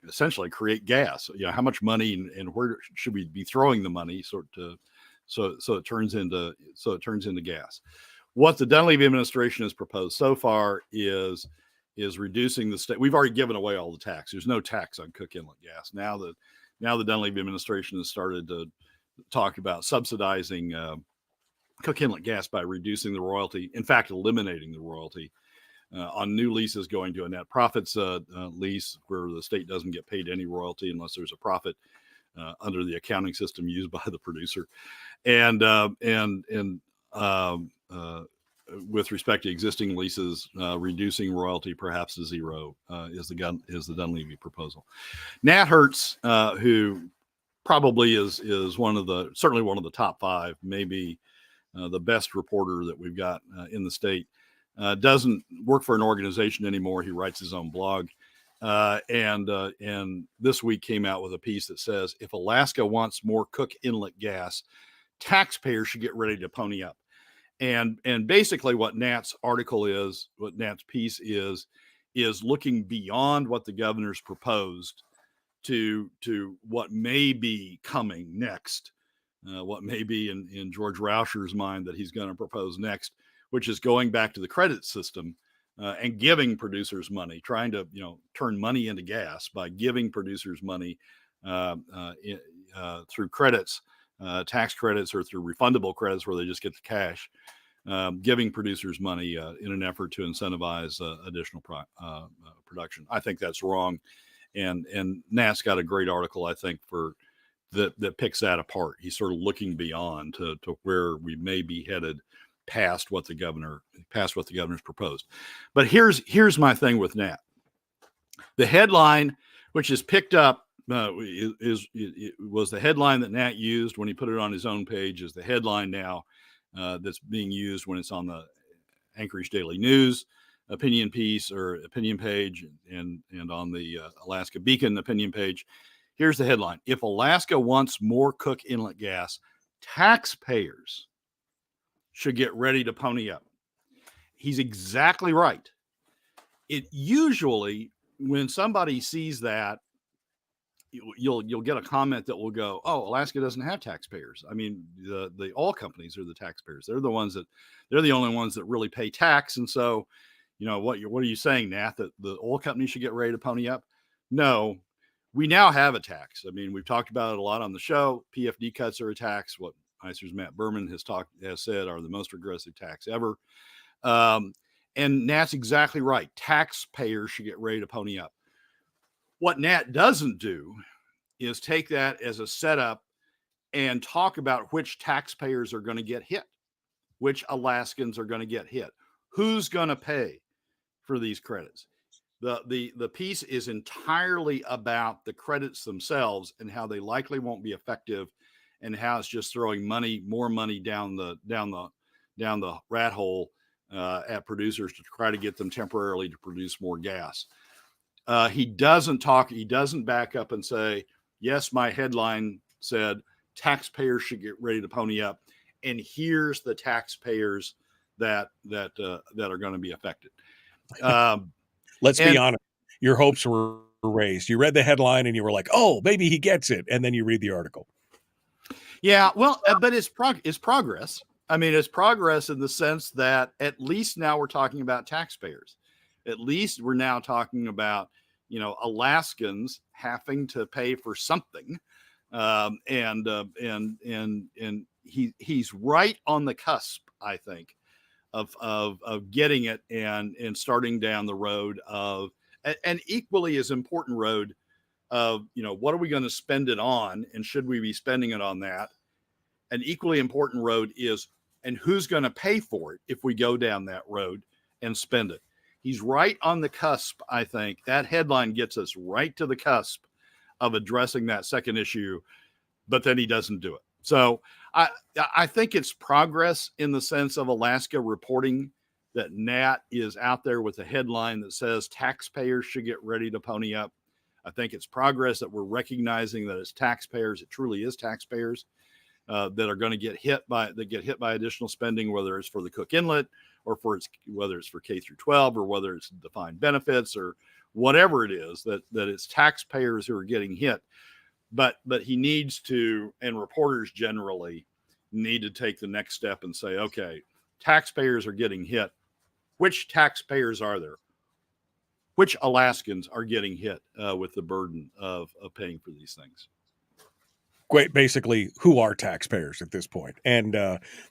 essentially create gas? How much money and where should we be throwing the money so it turns into gas? What the Dunleavy administration has proposed so far is reducing the state. We've already given away all the tax. There's no tax on Cook Inlet gas. Now the Dunleavy administration has started to talk about subsidizing Cook Inlet gas by reducing the royalty, in fact, eliminating the royalty on new leases going to a net profits lease where the state doesn't get paid any royalty unless there's a profit under the accounting system used by the producer. And with respect to existing leases, reducing royalty perhaps to zero is the Dunleavy proposal. Nat Hertz, who probably is certainly one of the top five, maybe the best reporter that we've got in the state, doesn't work for an organization anymore. He writes his own blog. And this week came out with a piece that says, if Alaska wants more Cook Inlet gas, taxpayers should get ready to pony up. And basically what Nat's piece is looking beyond what the governor's proposed to what may be coming next, what may be in George Rauscher's mind that he's going to propose next, which is going back to the credit system and giving producers money, trying to turn money into gas by giving producers money through credits, tax credits, or through refundable credits where they just get the cash, giving producers money in an effort to incentivize additional production. I think that's wrong. And Nat's got a great article, I think, that picks that apart. He's sort of looking beyond to where we may be headed past what the governor's proposed. But here's my thing with Nat. The headline, which is picked up, was the headline that Nat used when he put it on his own page, is the headline now that's being used when it's on the Anchorage Daily News opinion piece or opinion page and on the Alaska Beacon opinion page. Here's the headline: if Alaska wants more Cook Inlet gas, taxpayers should get ready to pony up. He's exactly right. It usually, when somebody sees that, you'll get a comment that will go, "Oh, Alaska doesn't have taxpayers." I mean, the oil companies are the taxpayers. They're the only ones that really pay tax. And so, what are you saying, Nat? That the oil companies should get ready to pony up? No, we now have a tax. I mean, we've talked about it a lot on the show. PFD cuts are a tax. What ICER's Matt Berman has said are the most regressive tax ever. And Nat's exactly right. Taxpayers should get ready to pony up. What Nat doesn't do is take that as a setup and talk about which taxpayers are going to get hit, which Alaskans are going to get hit, who's going to pay for these credits. The piece is entirely about the credits themselves and how they likely won't be effective, and how it's just throwing more money down the rat hole at producers to try to get them temporarily to produce more gas. He doesn't back up and say, yes, my headline said taxpayers should get ready to pony up, and here's the taxpayers that are going to be affected. Let's be honest. Your hopes were raised. You read the headline and you were like, oh, maybe he gets it. And then you read the article. Yeah, well, but it's progress. I mean, it's progress in the sense that at least now we're talking about taxpayers. At least we're now talking about, Alaskans having to pay for something. And he's right on the cusp, I think, of getting it and starting down the road of an equally as important road of, what are we going to spend it on, and should we be spending it on that? An equally important road is, and who's going to pay for it if we go down that road and spend it? He's right on the cusp, I think. That headline gets us right to the cusp of addressing that second issue, but then he doesn't do it. So I think it's progress in the sense of Alaska reporting that Nat is out there with a headline that says taxpayers should get ready to pony up. I think it's progress that we're recognizing that it's taxpayers. It truly is taxpayers that are going to get hit by additional spending, whether it's for the Cook Inlet or whether it's for K through 12 or whether it's defined benefits or whatever it is, that it's taxpayers who are getting hit. But he needs to, and reporters generally need to take the next step and say, okay, taxpayers are getting hit. Which taxpayers are there? Which Alaskans are getting hit with the burden of paying for these things? basically who are taxpayers at this point. And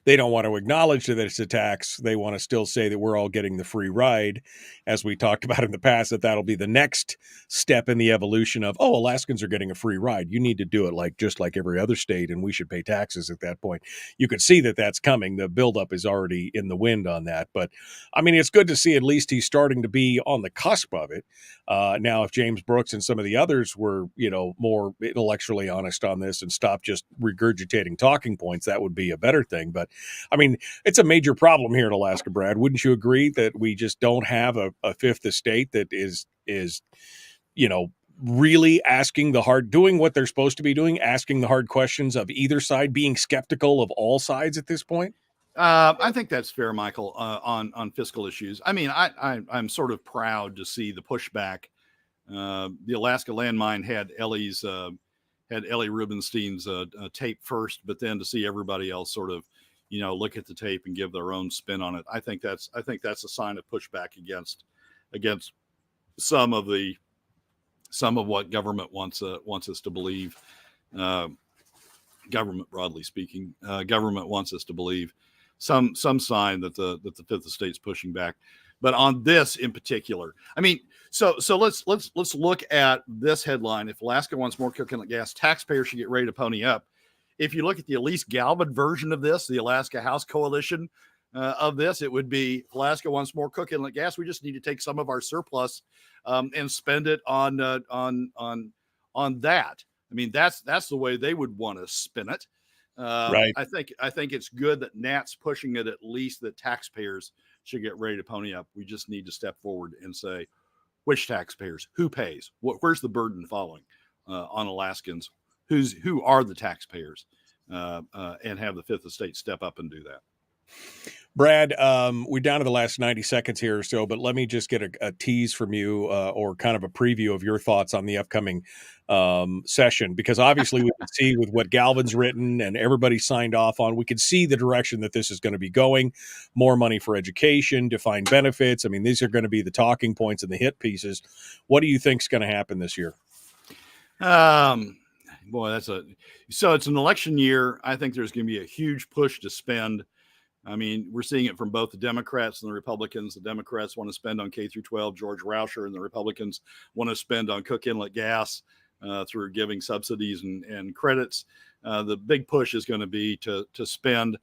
they don't want to acknowledge that it's a tax. They want to still say that we're all getting the free ride, as we talked about in the past, that'll be the next step in the evolution of, oh, Alaskans are getting a free ride. You need to do it just like every other state, and we should pay taxes at that point. You could see that that's coming. The buildup is already in the wind on that. But, I mean, it's good to see at least he's starting to be on the cusp of it. Now, if James Brooks and some of the others were, more intellectually honest on this and stop just regurgitating talking points, that would be a better thing. But I mean, it's a major problem here in Alaska, Brad. Wouldn't you agree that we just don't have a fifth estate that is really doing what they're supposed to be doing, asking the hard questions of either side, being skeptical of all sides at this point? I think that's fair, Michael, on fiscal issues. I mean, I'm sort of proud to see the pushback. The Alaska landmine had Ellie Rubenstein's tape first, but then to see everybody else sort of, look at the tape and give their own spin on it. I think that's a sign of pushback against some of what government wants us to believe. Government, broadly speaking, government wants us to believe some sign that the fifth estate's pushing back. But on this in particular, I mean, so let's look at this headline. If Alaska wants more coconut gas, taxpayers should get ready to pony up. If you look at the Elise Galvin version of this, the Alaska House Coalition of this, it would be Alaska wants more coconut gas. We just need to take some of our surplus and spend it on that. I mean, that's the way they would want to spin it. Right. I think it's good that Nat's pushing it, at least that taxpayers should get ready to pony up. We just need to step forward and say, which taxpayers, who pays, where's the burden falling on Alaskans, who are the taxpayers, and have the fifth estate step up and do that. Brad, we're down to the last 90 seconds here or so, but let me just get a tease from you or kind of a preview of your thoughts on the upcoming session, because obviously we can see with what Galvin's written and everybody signed off on, we can see the direction that this is going to be going. More money for education, defined benefits. I mean, these are going to be the talking points and the hit pieces. What do you think is going to happen this year? Boy, so it's an election year. I think there's going to be a huge push to spend. I mean, we're seeing it from both the Democrats and the Republicans. The Democrats want to spend on K through 12, George Rauscher, and the Republicans want to spend on Cook Inlet gas through giving subsidies and credits. The big push is going to be to spend.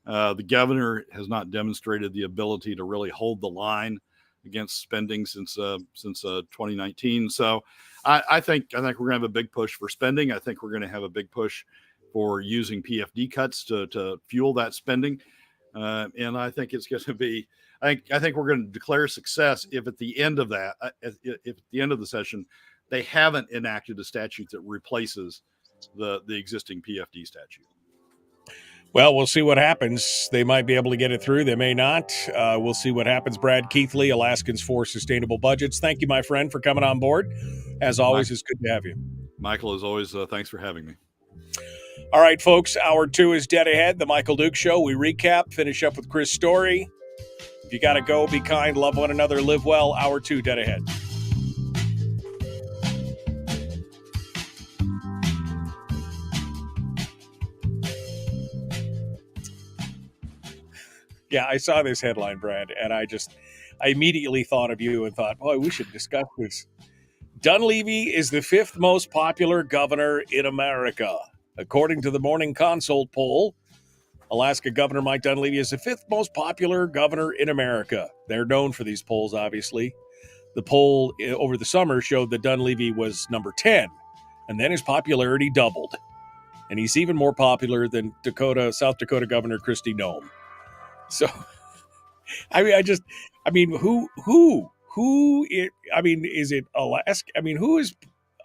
The governor has not demonstrated the ability to really hold the line against spending since 2019. So I think we're going to have a big push for spending. I think we're going to have a big push for using PFD cuts to fuel that spending. And I think it's going to be, I think we're going to declare success if at the end of that, if at the end of the session, they haven't enacted a statute that replaces the existing PFD statute. Well, we'll see what happens. They might be able to get it through. They may not. We'll see what happens. Brad Keithley, Alaskans for Sustainable Budgets. Thank you, my friend, for coming on board. As always, it's good to have you. Michael, as always, thanks for having me. All right, folks, hour 2 is dead ahead. The Michael Duke Show. We recap, finish up with Chris Story. If you got to go, be kind, love one another, live well. Hour 2 dead ahead. Yeah, I saw this headline, Brad, and I immediately thought of you and thought, boy, we should discuss this. Dunleavy is the 5th most popular governor in America. According to the Morning Consult poll, Alaska Governor Mike Dunleavy is the 5th most popular governor in America. They're known for these polls, obviously. The poll over the summer showed that Dunleavy was number 10, and then his popularity doubled. And he's even more popular than South Dakota Governor Kristi Noem. So, is it Alaska? I mean, who is,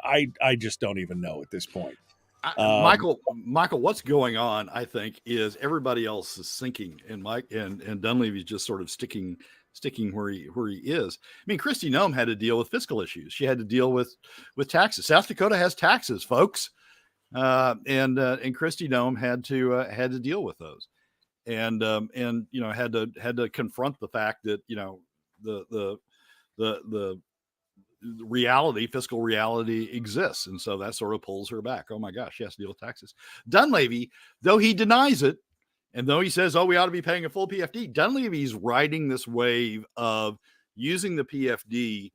I just don't even know at this point. Michael, what's going on, I think, is everybody else is sinking, and Mike and Dunleavy's just sort of sticking where he is. I mean, Kristi Noem had to deal with fiscal issues. She had to deal with taxes. South Dakota has taxes, folks, and Kristi Noem had to deal with those, and had to confront the fact that the fiscal reality exists. And so that sort of pulls her back. Oh my gosh, she has to deal with taxes. Dunleavy, though he denies it, and though he says, oh, we ought to be paying a full PFD, Dunleavy's riding this wave of using the PFD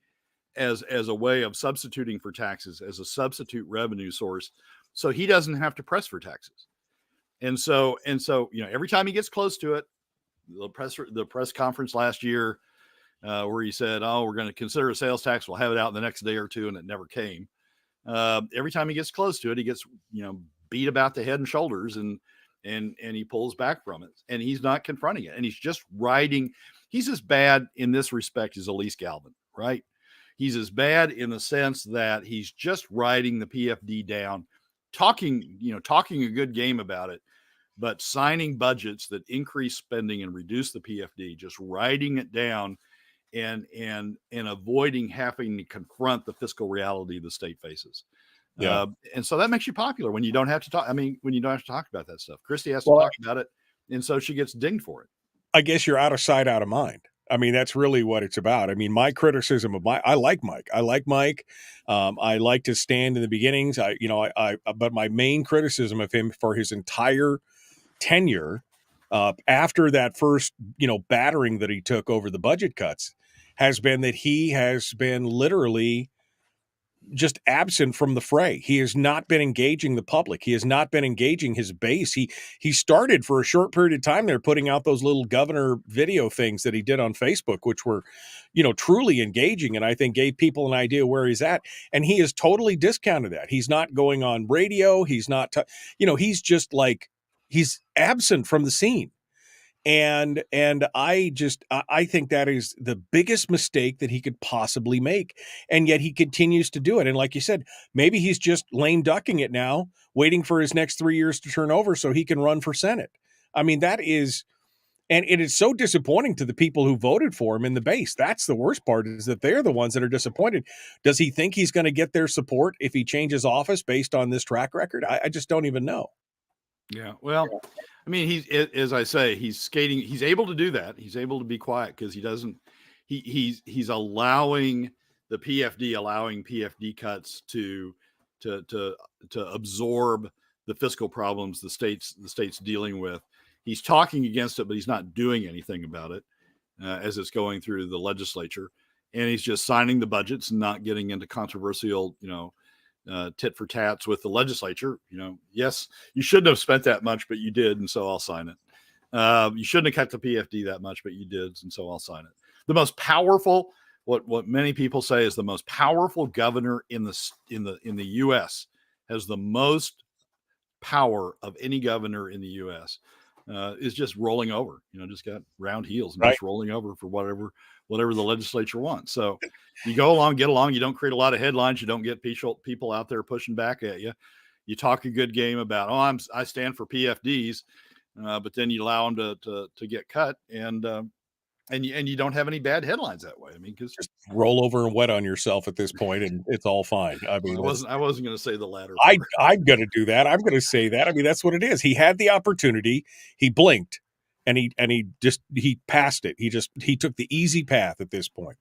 as a way of substituting for taxes, as a substitute revenue source, so he doesn't have to press for taxes. And so, every time he gets close to it, the press conference last year, where he said, oh, we're going to consider a sales tax, we'll have it out in the next day or two, and it never came. Every time he gets close to it, he gets, beat about the head and shoulders, and he pulls back from it, and he's not confronting it. And he's just he's as bad in this respect as Elise Galvin, right? He's as bad in the sense that he's just riding the PFD down, talking a good game about it, but signing budgets that increase spending and reduce the PFD, just riding it down and avoiding having to confront the fiscal reality the state faces. Yeah. And so that makes you popular when you don't have to talk. When you don't have to talk about that stuff. Christy has to talk about it, and so she gets dinged for it. I guess you're out of sight, out of mind. That's really what it's about. My criticism of I like Mike. I like to stand in the beginnings. But my main criticism of him for his entire tenure, after that first, battering that he took over the budget cuts, has been that he has been literally just absent from the fray. He has not been engaging the public. He has not been engaging his base. He started for a short period of time there putting out those little governor video things that he did on Facebook, which were, truly engaging, and I think gave people an idea where he's at. And he has totally discounted that. He's not going on radio. He's not, he's just like, he's absent from the scene. And I think that is the biggest mistake that he could possibly make. And yet he continues to do it. And like you said, maybe he's just lame ducking it now, waiting for his next 3 years to turn over so he can run for Senate. That is, and it is so disappointing to the people who voted for him in the base. That's the worst part, is that they're the ones that are disappointed. Does he think he's going to get their support if he changes office based on this track record? I just don't even know. Yeah. Well, as I say, he's skating. He's able to do that. He's able to be quiet because he's allowing the PFD cuts to absorb the fiscal problems the state's dealing with. He's talking against it, but he's not doing anything about it as it's going through the legislature. And he's just signing the budgets and not getting into controversial, tit for tats with the legislature. Yes, you shouldn't have spent that much, but you did, and so I'll sign it. You shouldn't have cut the PFD that much, but you did, and so I'll sign it. The most powerful, what many people say is the most powerful governor in the U.S. has the most power of any governor in the U.S. Is just rolling over. Just got round heels and right. Just rolling over for whatever the legislature wants. So you go along, get along. You don't create a lot of headlines. You don't get people out there pushing back at you. You talk a good game about, I stand for PFDs, but then you allow them to get cut, and you don't have any bad headlines that way. Because just roll over and wet on yourself at this point, and it's all fine. I wasn't going to say the latter. I'm going to do that. I'm going to say that. That's what it is. He had the opportunity. He blinked. And he passed it. He took the easy path at this point.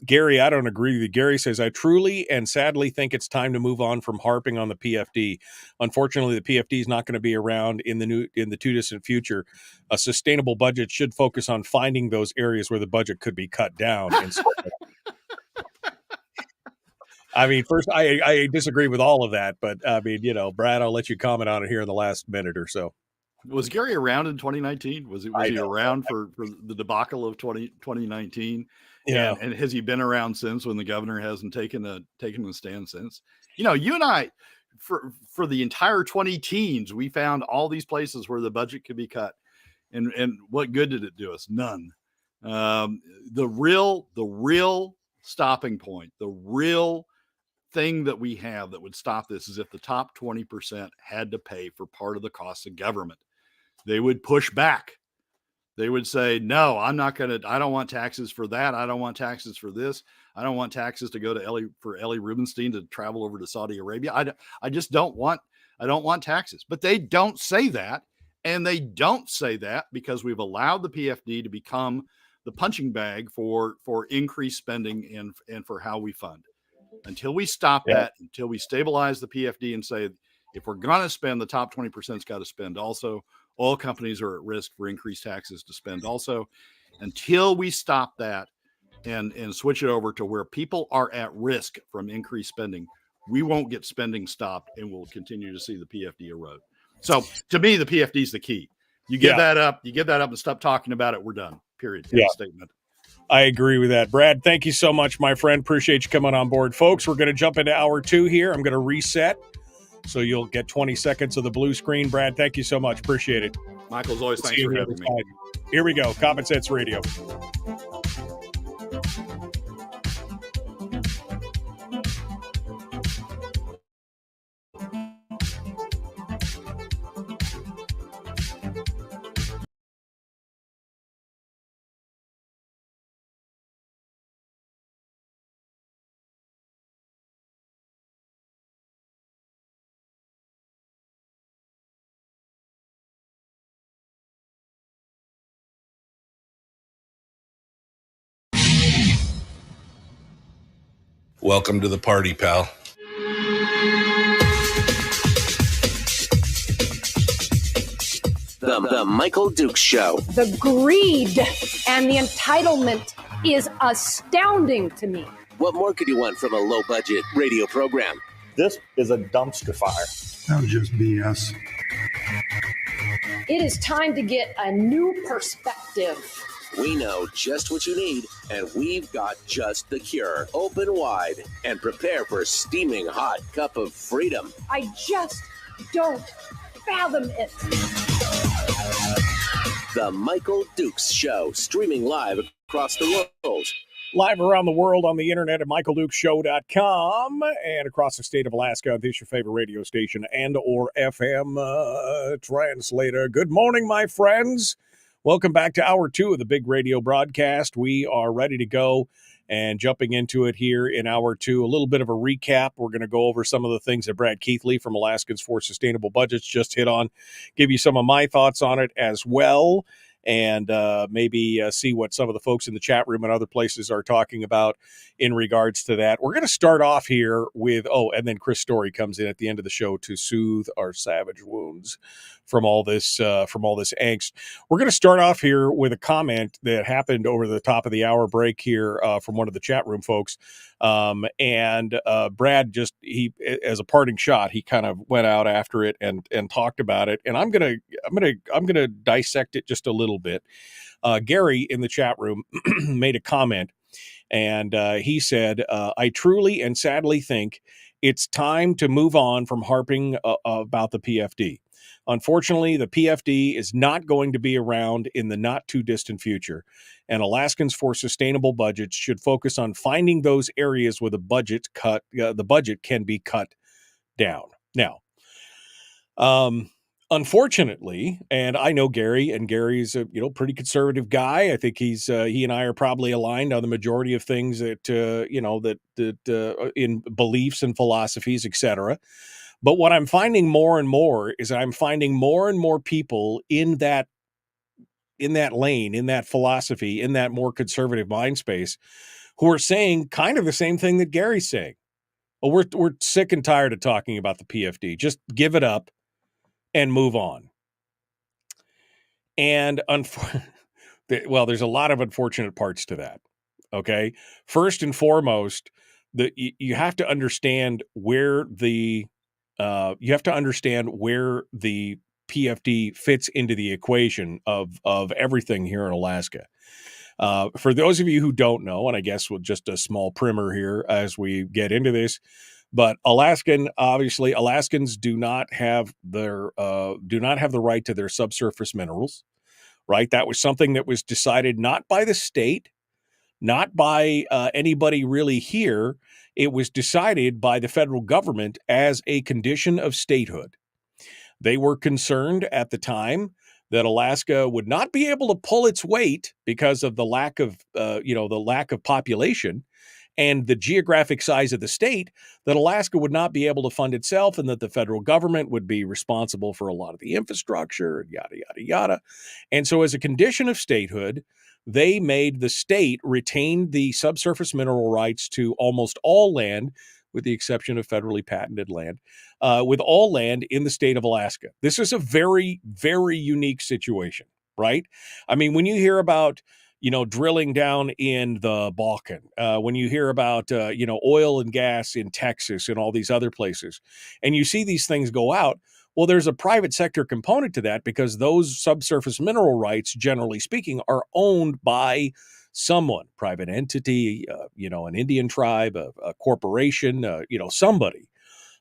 Gary, I don't agree with you. Gary says, I truly and sadly think it's time to move on from harping on the PFD. Unfortunately, the PFD is not going to be around in the too distant future. A sustainable budget should focus on finding those areas where the budget could be cut down. First, I disagree with all of that, but Brad, I'll let you comment on it here in the last minute or so. Was Gary around in 2019? Was he around for the debacle of 2019? Yeah. And has he been around since, when the governor hasn't taken a stand since? You and I, for the entire 20 teens, we found all these places where the budget could be cut. And what good did it do us? None. The real stopping point, the real thing that we have that would stop this is if the top 20% had to pay for part of the cost of government. They would push back. They would say, no, I don't want taxes for that. I don't want taxes for this. I don't want taxes to go to Ellie Rubenstein to travel over to Saudi Arabia. I just don't want taxes. But they don't say that. And they don't say that because we've allowed the PFD to become the punching bag for increased spending and for how we fund. Until we stop that, until we stabilize the PFD and say, if we're going to spend, the top 20%'s got to spend also. Oil companies are at risk for increased taxes to spend also. Until we stop that and switch it over to where people are at risk from increased spending, we won't get spending stopped, and we'll continue to see the PFD erode. So to me, the PFD is the key. You get that up, and stop talking about it. We're done. Period. End statement. I agree with that. Brad, thank you so much, my friend. Appreciate you coming on board. Folks, we're going to jump into hour 2 here. I'm going to reset, so you'll get 20 seconds of the blue screen. Brad, thank you so much. Appreciate it. Michael's always thanks for having me. Here we go. Common Sense Radio. Welcome to the party, pal. The Michael Dukes Show. The greed and the entitlement is astounding to me. What more could you want from a low-budget radio program? This is a dumpster fire. That was just BS. It is time to get a new perspective. We know just what you need, and we've got just the cure. Open wide and prepare for a steaming hot cup of freedom. I just don't fathom it. The Michael Dukes Show, streaming live across the world. Live around the world on the internet at michaeldukeshow.com and across the state of Alaska. This is your favorite radio station and or FM translator. Good morning, my friends. Welcome back to hour 2 of the big radio broadcast. We are ready to go and jumping into it here in hour 2. A little bit of a recap. We're going to go over some of the things that Brad Keithley from Alaskans for Sustainable Budgets just hit on, give you some of my thoughts on it as well, and maybe see what some of the folks in the chat room and other places are talking about in regards to that. We're going to start off here with, and then Chris Story comes in at the end of the show to soothe our savage wounds from all this angst. We're going to start off here with a comment that happened over the top of the hour break here from one of the chat room folks. And Brad just, as a parting shot, he kind of went out after it and talked about it. And I'm going to dissect it just a little bit. Gary in the chat room made a comment, and he said, I truly and sadly think it's time to move on from harping about the PFD. Unfortunately, the PFD is not going to be around in the not too distant future, and Alaskans for Sustainable Budgets should focus on finding those areas where the budget can be cut down. Now, unfortunately, and I know Gary, and Gary's a pretty conservative guy. I think he and I are probably aligned on the majority of things that in beliefs and philosophies, etc. But what I'm finding more and more is I'm finding more and more people in that lane, in that philosophy, in that more conservative mind space, who are saying kind of the same thing that Gary's saying. Well, we're sick and tired of talking about the PFD. Just give it up and move on. And there's a lot of unfortunate parts to that. Okay, first and foremost, you have to understand where the PFD fits into the equation of everything here in Alaska. For those of you who don't know, and I guess with just a small primer here as we get into this, but Alaskans do not have the right to their subsurface minerals, right? That was something that was decided not by the state, not by anybody really here. It was decided by the federal government as a condition of statehood. They were concerned at the time that Alaska would not be able to pull its weight because of the lack of population and the geographic size of the state, that Alaska would not be able to fund itself, and that the federal government would be responsible for a lot of the infrastructure, yada, yada, yada. And so as a condition of statehood, they made the state retain the subsurface mineral rights to almost all land, with the exception of federally patented land, with all land in the state of Alaska. This is a very, very unique situation, right? I mean, when you hear about, drilling down in the Bakken, when you hear about, oil and gas in Texas and all these other places, and you see these things go out, well, there's a private sector component to that because those subsurface mineral rights, generally speaking, are owned by someone, private entity, an Indian tribe, a corporation, somebody.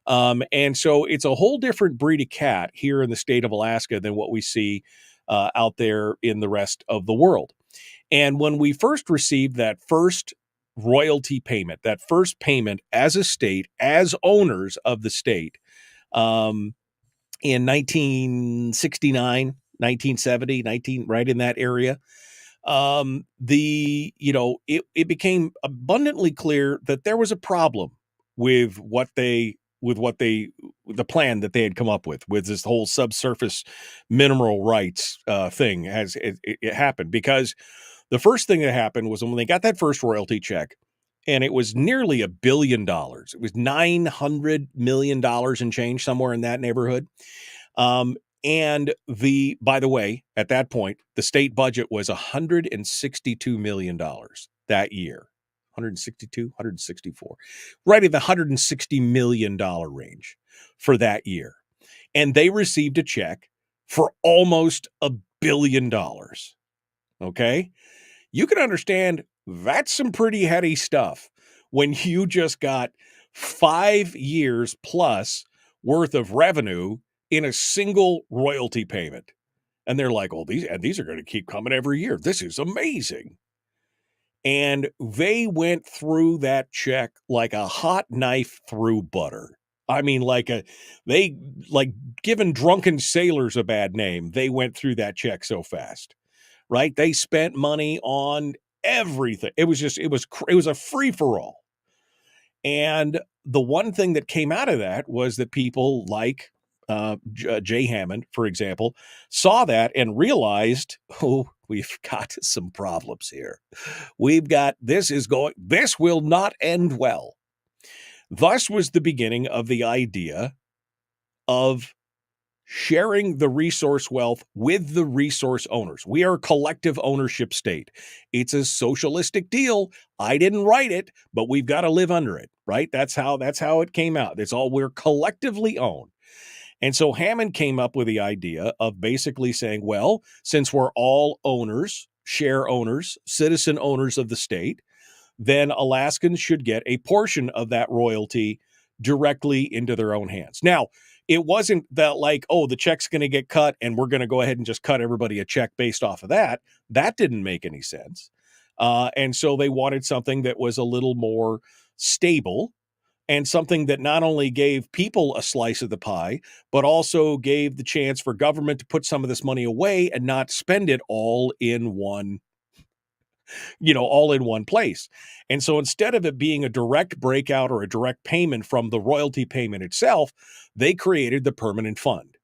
And so it's a whole different breed of cat here in the state of Alaska than what we see out there in the rest of the world. And when we first received that first royalty payment, that first payment as a state, as owners of the state, in 1969, 1970, right in that area, it became abundantly clear that there was a problem with the plan that they had come up with this whole subsurface mineral rights thing. As it happened, because the first thing that happened was when they got that first royalty check, and it was nearly $1 billion. It was $900 million and change, somewhere in that neighborhood. And by the way, at that point, the state budget was $162 million that year. 162, 164, right in the $160 million range for that year. And they received a check for almost $1 billion. Okay. You can understand that's some pretty heady stuff when you just got 5 years plus worth of revenue in a single royalty payment. And they're like, oh, these are going to keep coming every year. This is amazing. And they went through that check like a hot knife through butter. I mean, they giving drunken sailors a bad name. They went through that check so fast, right? They spent money on everything. It was a free for all. And the one thing that came out of that was that people like Jay Hammond, for example, saw that and realized, oh, we've got some problems here. This will not end well. Thus was the beginning of the idea of sharing the resource wealth with the resource owners. We are a collective ownership state. It's a socialistic deal. I didn't write it, but we've got to live under it, right? That's how it came out. It's all, we're collectively owned. And so Hammond came up with the idea of basically saying, well, since we're all owners, share owners, citizen owners of the state, then Alaskans should get a portion of that royalty directly into their own hands. Now, it wasn't that like, oh, the check's going to get cut and we're going to go ahead and just cut everybody a check based off of that. That didn't make any sense. And so they wanted something that was a little more stable and something that not only gave people a slice of the pie, but also gave the chance for government to put some of this money away and not spend it all in one place. And so instead of it being a direct breakout or a direct payment from the royalty payment itself, they created the permanent fund.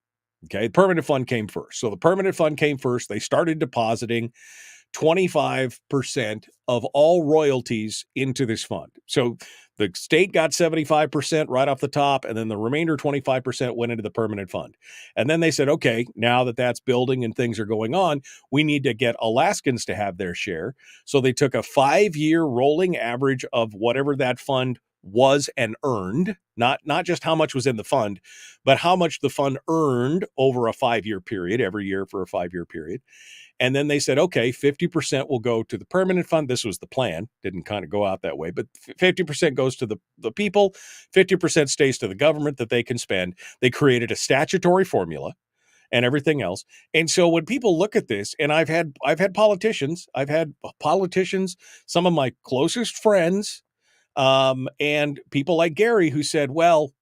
Okay. The permanent fund came first. So the permanent fund came first. They started depositing 25% of all royalties into this fund. So the state got 75% right off the top, and then the remainder 25% went into the permanent fund. And then they said, okay, now that that's building and things are going on, we need to get Alaskans to have their share. So they took a 5-year rolling average of whatever that fund was and earned, not just how much was in the fund, but how much the fund earned over a 5-year period, every year for a 5-year period. And then they said, okay, 50% will go to the permanent fund. This was the plan. Didn't kind of go out that way, but 50% goes to the people, 50% stays to the government that they can spend. They created a statutory formula and everything else. And so when people look at this, and I've had politicians, some of my closest friends, and people like Gary who said, well,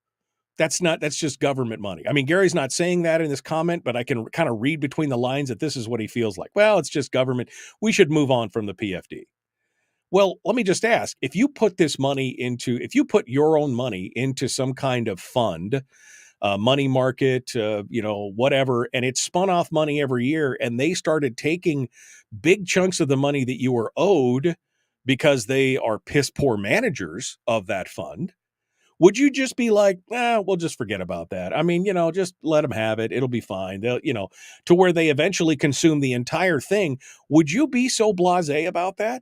that's just government money. I mean, Gary's not saying that in this comment, but I can kind of read between the lines that this is what he feels like. Well, it's just government. We should move on from the PFD. Well, let me just ask, if you put your own money into some kind of fund, money market, whatever. And it spun off money every year. And they started taking big chunks of the money that you were owed because they are piss poor managers of that fund. Would you just be like, we'll just forget about that? I mean, just let them have it. It'll be fine. They'll, to where they eventually consume the entire thing. Would you be so blasé about that?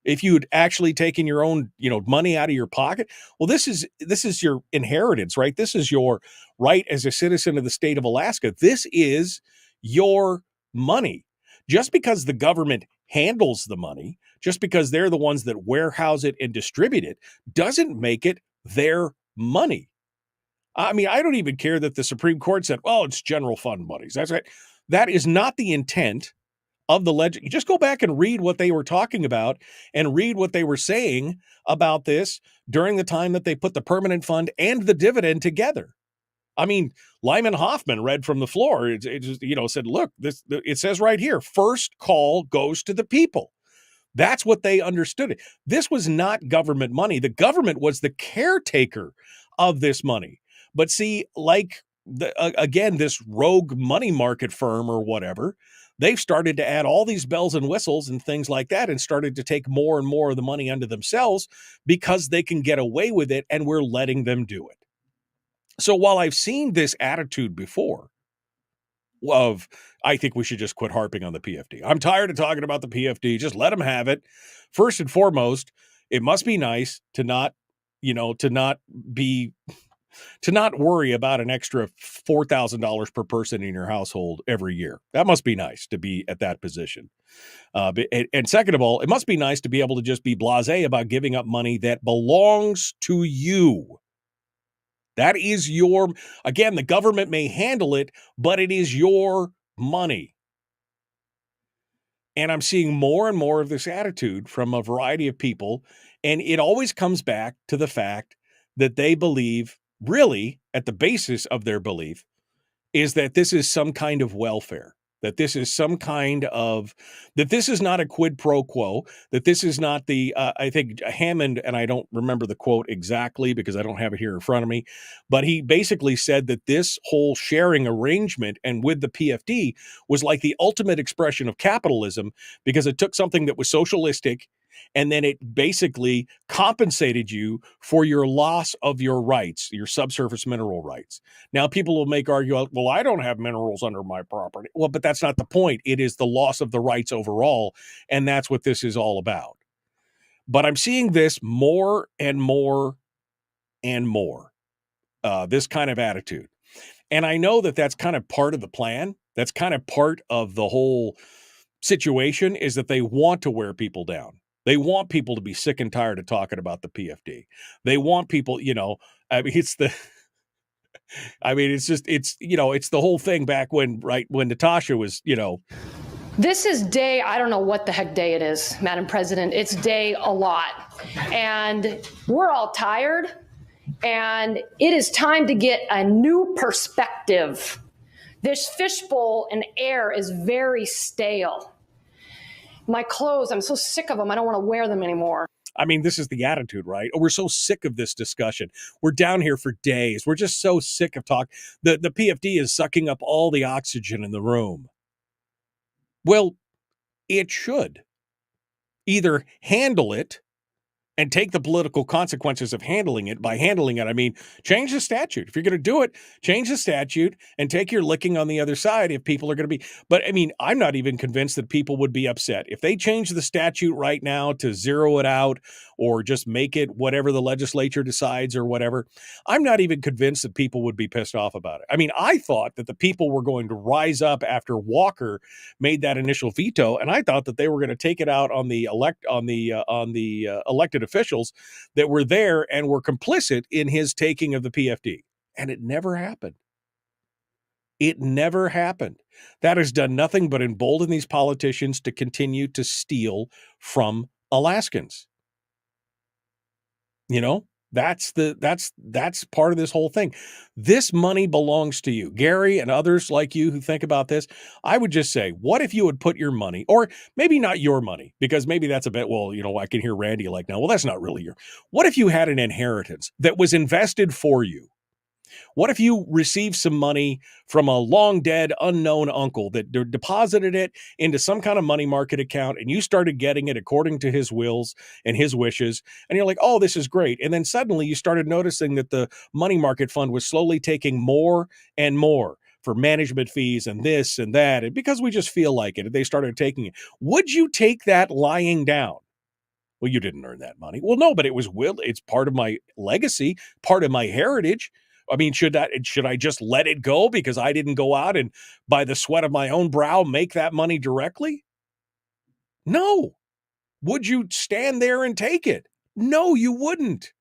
If you'd actually taken your own, money out of your pocket? Well, this is your inheritance, right? This is your right as a citizen of the state of Alaska. This is your money. Just because the government handles the money, just because they're the ones that warehouse it and distribute it, doesn't make it their money. I mean, I don't even care that the Supreme Court said, "Oh, it's general fund monies." That's right. That is not the intent of the legend. You just go back and read what they were talking about and read what they were saying about this during the time that they put the permanent fund and the dividend together. I mean, Lyman Hoffman read from the floor. It just, said, "Look, it says right here, first call goes to the people." That's what they understood. This was not government money. The government was the caretaker of this money. But see, like, again, this rogue money market firm or whatever, they've started to add all these bells and whistles and things like that and started to take more and more of the money unto themselves because they can get away with it, and we're letting them do it. So while I've seen this attitude before, of, I think we should just quit harping on the PFD. I'm tired of talking about the PFD. Just let them have it. First and foremost, it must be nice to not worry about an extra $4,000 per person in your household every year. That must be nice to be at that position. And second of all, it must be nice to be able to just be blasé about giving up money that belongs to you. That is again, the government may handle it, but it is your money. And I'm seeing more and more of this attitude from a variety of people. And it always comes back to the fact that they believe, really, at the basis of their belief, is that this is some kind of welfare. That this is that this is not a quid pro quo, that this is not I think Hammond, and I don't remember the quote exactly because I don't have it here in front of me, but he basically said that this whole sharing arrangement and with the PFD was like the ultimate expression of capitalism because it took something that was socialistic and then it basically compensated you for your loss of your rights, your subsurface mineral rights. Now, people will make argument, well, I don't have minerals under my property. Well, but that's not the point. It is the loss of the rights overall, and that's what this is all about. But I'm seeing this more and more and more, this kind of attitude. And I know that that's kind of part of the plan. That's kind of part of the whole situation is that they want to wear people down. They want people to be sick and tired of talking about the PFD. They want people, it's the whole thing back when Natasha was, This is day, I don't know what the heck day it is, Madam President. It's day a lot. And we're all tired. And it is time to get a new perspective. This fishbowl and air is very stale. My clothes, I'm so sick of them. I don't want to wear them anymore. I mean, this is the attitude, right? We're so sick of this discussion. We're down here for days. We're just so sick of talk. The PFD is sucking up all the oxygen in the room. Well, it should either handle it and take the political consequences of handling it. By handling it, I mean, change the statute. If you're going to do it, change the statute and take your licking on the other side if people are going to be. But I mean, I'm not even convinced that people would be upset. If they change the statute right now to zero it out or just make it whatever the legislature decides or whatever, I'm not even convinced that people would be pissed off about it. I mean, I thought that the people were going to rise up after Walker made that initial veto, and I thought that they were going to take it out on the elected officials that were there and were complicit in his taking of the PFD. And it never happened. It never happened. That has done nothing but embolden these politicians to continue to steal from Alaskans. That's part of this whole thing. This money belongs to you. Gary and others like you who think about this, I would just say, what if you would put your money, or maybe not your money, because maybe that's a bit, I can hear Randy like now, well, that's not really what if you had an inheritance that was invested for you What if you received some money from a long dead, unknown uncle that deposited it into some kind of money market account and you started getting it according to his wills and his wishes? And you're like, oh, this is great. And then suddenly you started noticing that the money market fund was slowly taking more and more for management fees and this and that. And because we just feel like it, they started taking it. Would you take that lying down? Well, you didn't earn that money. Well, no, but it's part of my legacy, part of my heritage. I mean, should I just let it go because I didn't go out and by the sweat of my own brow make that money directly? No. Would you stand there and take it? No, you wouldn't.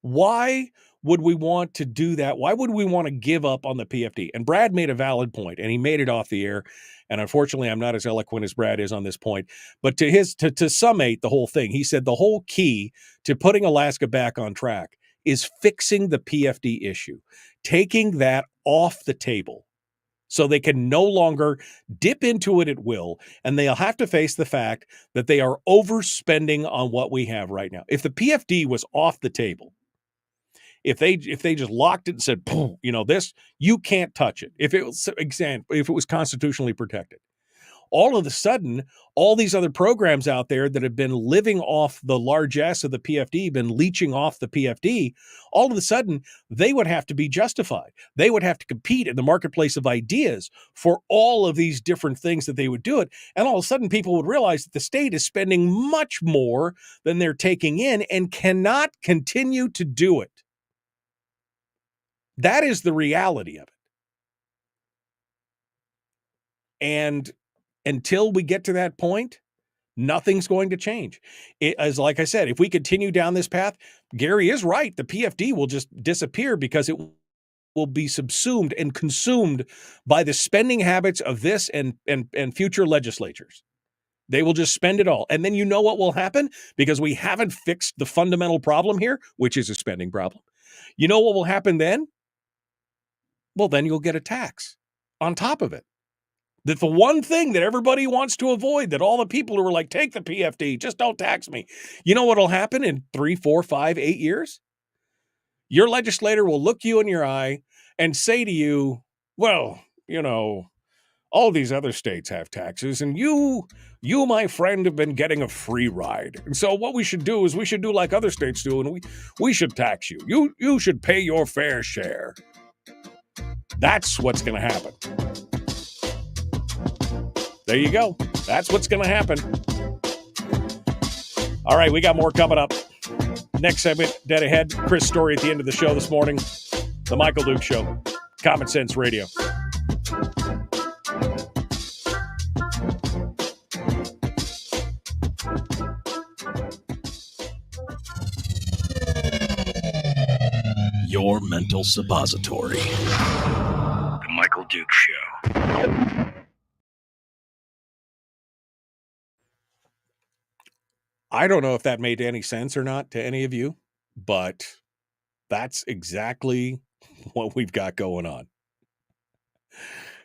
Why would we want to do that? Why would we want to give up on the PFD? And Brad made a valid point, and he made it off the air. And unfortunately, I'm not as eloquent as Brad is on this point. But to summate the whole thing, he said the whole key to putting Alaska back on track is fixing the PFD issue, taking that off the table so they can no longer dip into it at will, and they'll have to face the fact that they are overspending on what we have right now. If the PFD was off the table, if they just locked it and said, this, you can't touch it. If it was constitutionally protected, all of a sudden, all these other programs out there that have been living off the largesse of the PFD, been leeching off the PFD, all of a sudden, they would have to be justified. They would have to compete in the marketplace of ideas for all of these different things that they would do it. And all of a sudden, people would realize that the state is spending much more than they're taking in and cannot continue to do it. That is the reality of it. And until we get to that point, nothing's going to change. Like I said, if we continue down this path, Gary is right. The PFD will just disappear because it will be subsumed and consumed by the spending habits of this and future legislatures. They will just spend it all. And then you know what will happen? Because we haven't fixed the fundamental problem here, which is a spending problem. You know what will happen then? Well, then you'll get a tax on top of it. That the one thing that everybody wants to avoid, that all the people who are like, take the PFD, just don't tax me. You know what will happen in 3, 4, 5, 8 years? Your legislator will look you in your eye and say to you, well, all these other states have taxes, and you, my friend, have been getting a free ride. And so what we should do is we should do like other states do, and we should tax you. You should pay your fair share. That's what's going to happen. There you go. That's what's going to happen. All right, we got more coming up. Next segment, dead ahead. Chris Story at the end of the show this morning. The Michael Duke Show. Common Sense Radio. Your mental suppository. The Michael Duke Show. I don't know if that made any sense or not to any of you, but that's exactly what we've got going on.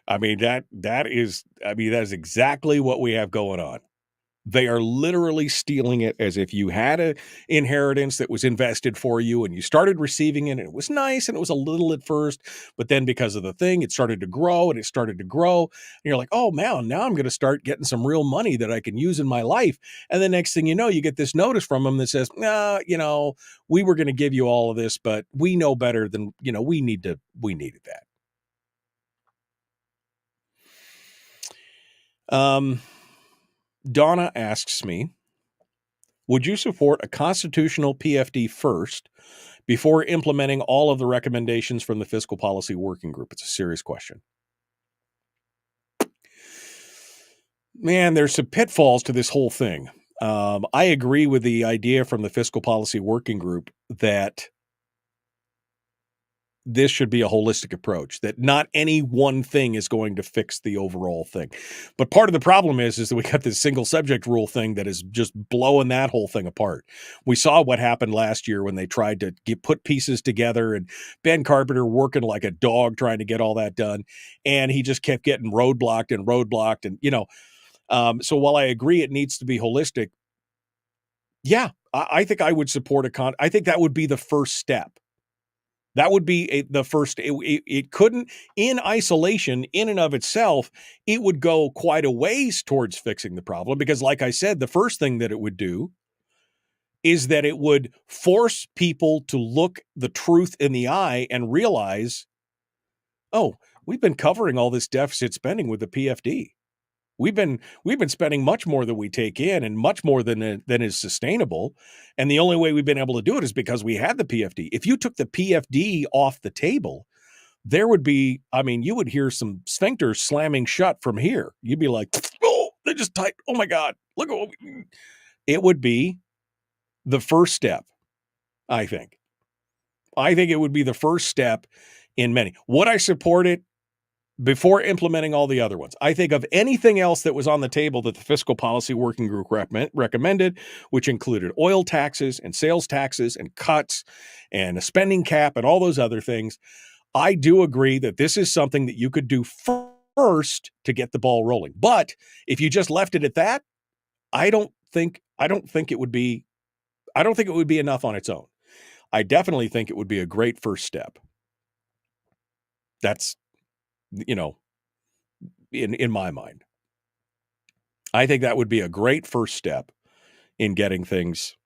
I mean, that is exactly what we have going on. They are literally stealing it as if you had an inheritance that was invested for you and you started receiving it and it was nice and it was a little at first, but then because of the thing, it started to grow and it started to grow. And you're like, oh man, now I'm going to start getting some real money that I can use in my life. And the next thing you know, you get this notice from them that says, we were going to give you all of this, but we know better than, we needed that. Donna asks me, would you support a constitutional PFD first before implementing all of the recommendations from the Fiscal Policy Working Group? It's a serious question. Man, there's some pitfalls to this whole thing. I agree with the idea from the Fiscal Policy Working Group that this should be a holistic approach, that not any one thing is going to fix the overall thing. But part of the problem is that we got this single subject rule thing that is just blowing that whole thing apart. We saw what happened last year when they tried to put pieces together, and Ben Carpenter working like a dog trying to get all that done. And he just kept getting roadblocked. And, so while I agree it needs to be holistic, yeah, I think I would support I think that would be the first step. That would be the first. It couldn't, in isolation, in and of itself, it would go quite a ways towards fixing the problem because, like I said, the first thing that it would do is that it would force people to look the truth in the eye and realize, oh, we've been covering all this deficit spending with the PFD. We've been spending much more than we take in and much more than is sustainable. And the only way we've been able to do it is because we had the PFD. If you took the PFD off the table, there would be, I mean, you would hear some sphincters slamming shut from here. You'd be like, oh, they're just tight. Oh my God. Look at what it would be the first step, I think. I think it would be the first step in many. Would I support it before implementing all the other ones? I think of anything else that was on the table that the Fiscal Policy Working Group recommended, which included oil taxes and sales taxes and cuts and a spending cap and all those other things. I do agree that this is something that you could do first to get the ball rolling. But if you just left it at that, I don't think it would be enough on its own. I definitely think it would be a great first step. That's, in my mind, I think that would be a great first step in getting things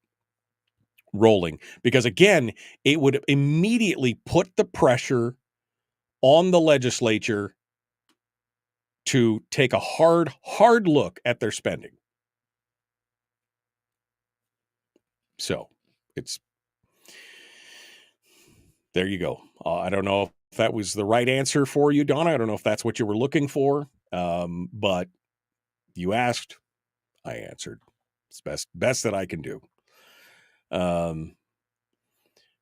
rolling because, again, it would immediately put the pressure on the legislature to take a hard look at their spending. So there you go. I don't know if that was the right answer for you, Donna. I don't know if that's what you were looking for. But you asked, I answered. It's best that I can do.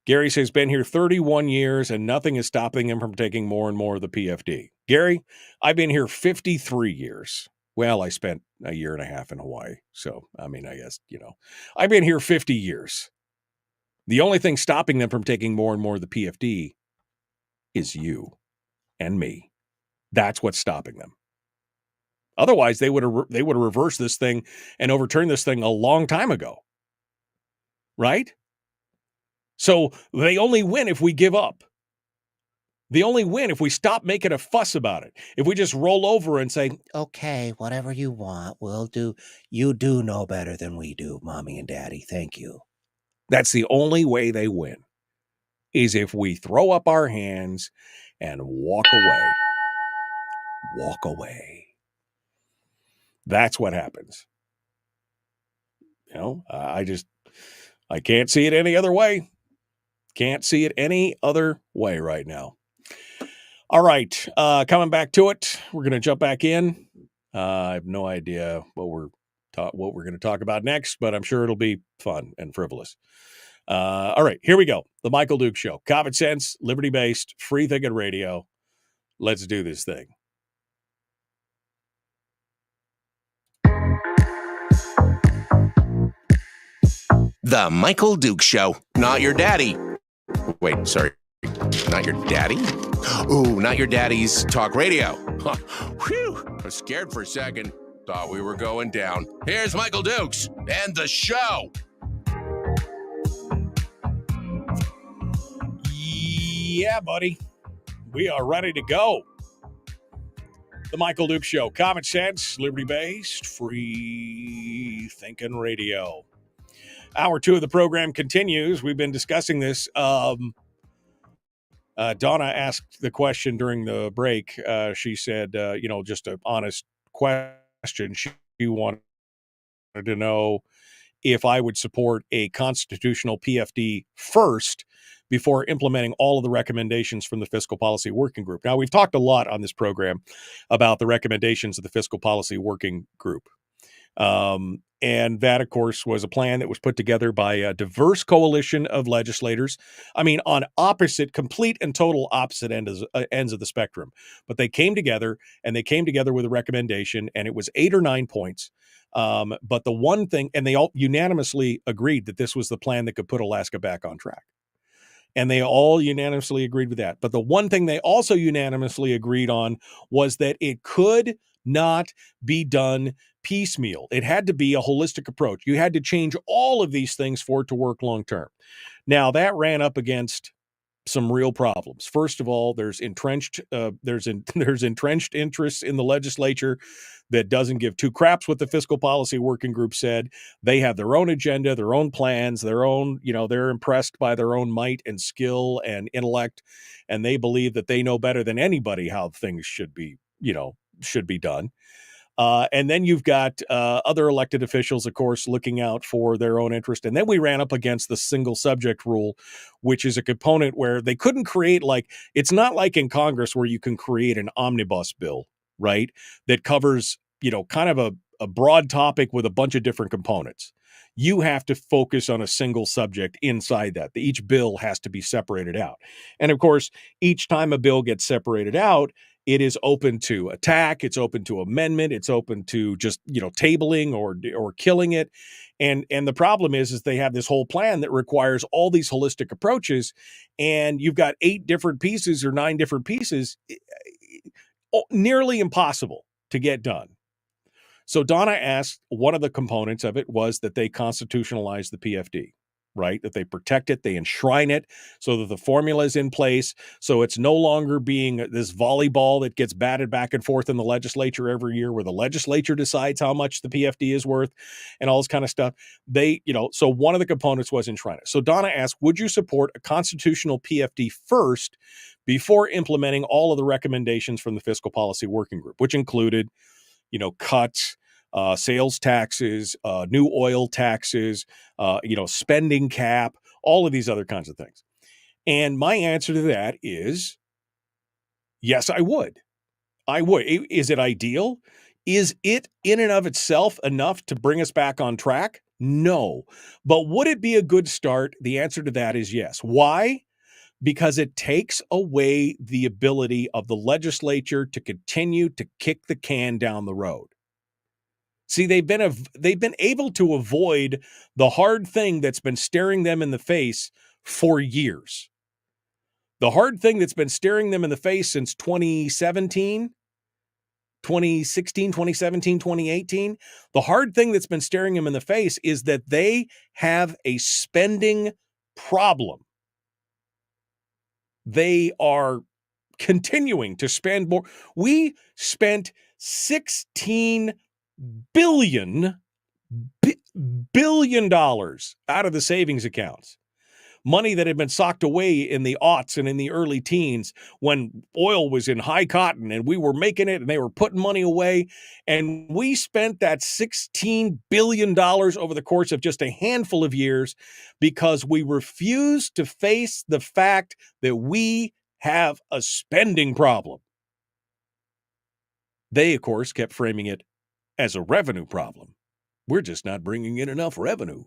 Gary says, been here 31 years and nothing is stopping him from taking more and more of the PFD. Gary, I've been here 53 years. Well, I spent a year and a half in Hawaii. So, I mean, I guess, I've been here 50 years. The only thing stopping them from taking more and more of the PFD is you and me. That's what's stopping them. Otherwise, they would have reversed this thing and overturned this thing a long time ago. Right? So they only win if we give up. They only win if we stop making a fuss about it. If we just roll over and say, okay, whatever you want, we'll do. You do know better than we do, Mommy and Daddy. Thank you. That's the only way they win, is if we throw up our hands and walk away. Walk away. That's what happens. I can't see it any other way. Can't see it any other way right now. All right. Coming back to it. We're going to jump back in. I have no idea what we're going to talk about next, but I'm sure it'll be fun and frivolous. All right, here we go. The Michael Duke Show. Common sense, liberty-based, free-thinking radio. Let's do this thing. The Michael Duke Show. Not your daddy. Wait, sorry. Not your daddy? Ooh, not your daddy's talk radio. Whew, I was scared for a second. Thought we were going down. Here's Michael Dukes and the show. Yeah, buddy. We are ready to go. The Michael Duke Show. Common sense, liberty-based, free-thinking radio. Hour 2 of the program continues. We've been discussing this. Donna asked the question during the break. She said, just an honest question. She wanted to know if I would support a constitutional PFD first before implementing all of the recommendations from the Fiscal Policy Working Group. Now, we've talked a lot on this program about the recommendations of the Fiscal Policy Working Group. And that, of course, was a plan that was put together by a diverse coalition of legislators. I mean, on complete and total opposite ends of the spectrum. But they came together, and they came together with a recommendation, and it was 8 or 9 points. But the one thing, and they all unanimously agreed that this was the plan that could put Alaska back on track. And they all unanimously agreed with that. But the one thing they also unanimously agreed on was that it could not be done piecemeal. It had to be a holistic approach. You had to change all of these things for it to work long term. Now, that ran up against some real problems. First of all, there's entrenched there's entrenched interests in the legislature that doesn't give two craps what the fiscal policy working group said. They have their own agenda, their own plans, their own, they're impressed by their own might and skill and intellect, and they believe that they know better than anybody how things should be done. And then you've got other elected officials, of course, looking out for their own interest. And then we ran up against the single subject rule, which is a component where they couldn't create, it's not like in Congress where you can create an omnibus bill, right, that covers, kind of a broad topic with a bunch of different components. You have to focus on a single subject inside that. Each bill has to be separated out. And of course, each time a bill gets separated out, it is open to attack. It's open to amendment. It's open to just, tabling or killing it. And the problem is they have this whole plan that requires all these holistic approaches. And you've got 8 different pieces or 9 different pieces, nearly impossible to get done. So Donna asked, one of the components of it was that they constitutionalize the PFD, right? That they protect it, they enshrine it so that the formula is in place. So it's no longer being this volleyball that gets batted back and forth in the legislature every year where the legislature decides how much the PFD is worth and all this kind of stuff. So one of the components was enshrine it. So Donna asked, would you support a constitutional PFD first before implementing all of the recommendations from the fiscal policy working group, which included cuts, sales taxes, new oil taxes, spending cap, all of these other kinds of things. And my answer to that is, yes, I would. I would. Is it ideal? Is it in and of itself enough to bring us back on track? No. But would it be a good start? The answer to that is yes. Why? Because it takes away the ability of the legislature to continue to kick the can down the road. See, they've been able to avoid the hard thing that's been staring them in the face for years. The hard thing that's been staring them in the face since 2017, 2016, 2017, 2018, the hard thing that's been staring them in the face is that they have a spending problem. They are continuing to spend more. We spent $16 billion out of the savings accounts. Money that had been socked away in the aughts and in the early teens when oil was in high cotton and we were making it and they were putting money away. And we spent that $16 billion over the course of just a handful of years because we refused to face the fact that we have a spending problem. They, of course, kept framing it as a revenue problem. We're just not bringing in enough revenue.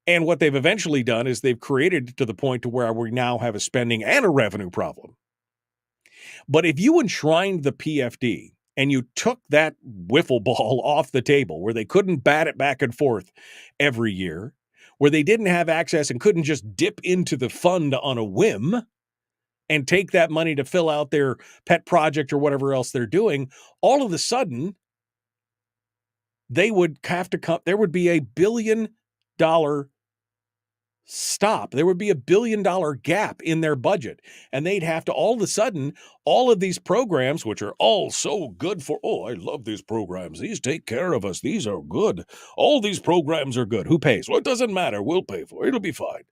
And what they've eventually done is they've created to the point to where we now have a spending and a revenue problem. But if you enshrined the PFD and you took that wiffle ball off the table where they couldn't bat it back and forth every year, where they didn't have access and couldn't just dip into the fund on a whim and take that money to fill out their pet project or whatever else they're doing, all of a sudden, they would have to come, there would be $1 billion stop. There would be $1 billion gap in their budget. And they'd have to, all of a sudden, all of these programs, which are all so good for, oh, I love these programs. These take care of us. These are good. All these programs are good. Who pays? Well, it doesn't matter. We'll pay for it. It'll be fine.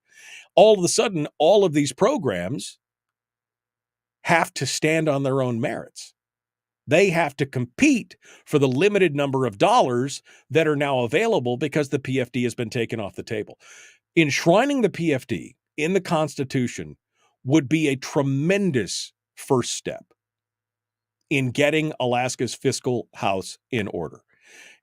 All of a sudden, all of these programs have to stand on their own merits. They have to compete for the limited number of dollars that are now available because the PFD has been taken off the table. Enshrining the PFD in the Constitution would be a tremendous first step in getting Alaska's fiscal house in order.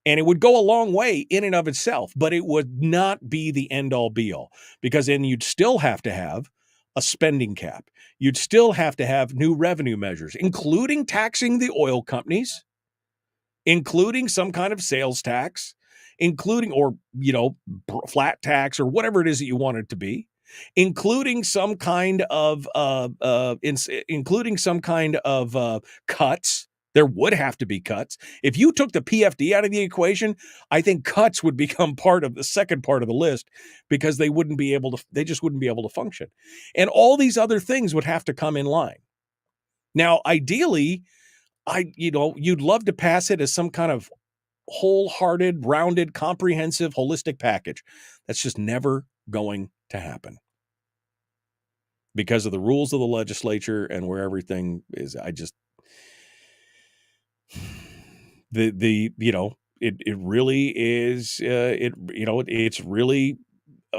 And it would go a long way in and of itself, but it would not be the end-all be-all, because then you'd still have to have a spending cap. You'd still have to have new revenue measures, including taxing the oil companies, including some kind of sales tax, including, or, flat tax or whatever it is that you want it to be, including some kind of, cuts There would have to be cuts. If you took the PFD out of the equation, I think cuts would become part of the second part of the list because they just wouldn't be able to function. And all these other things would have to come in line. Now, ideally, you'd love to pass it as some kind of wholehearted, rounded, comprehensive, holistic package. That's just never going to happen because of the rules of the legislature and where everything is. It really is, it's really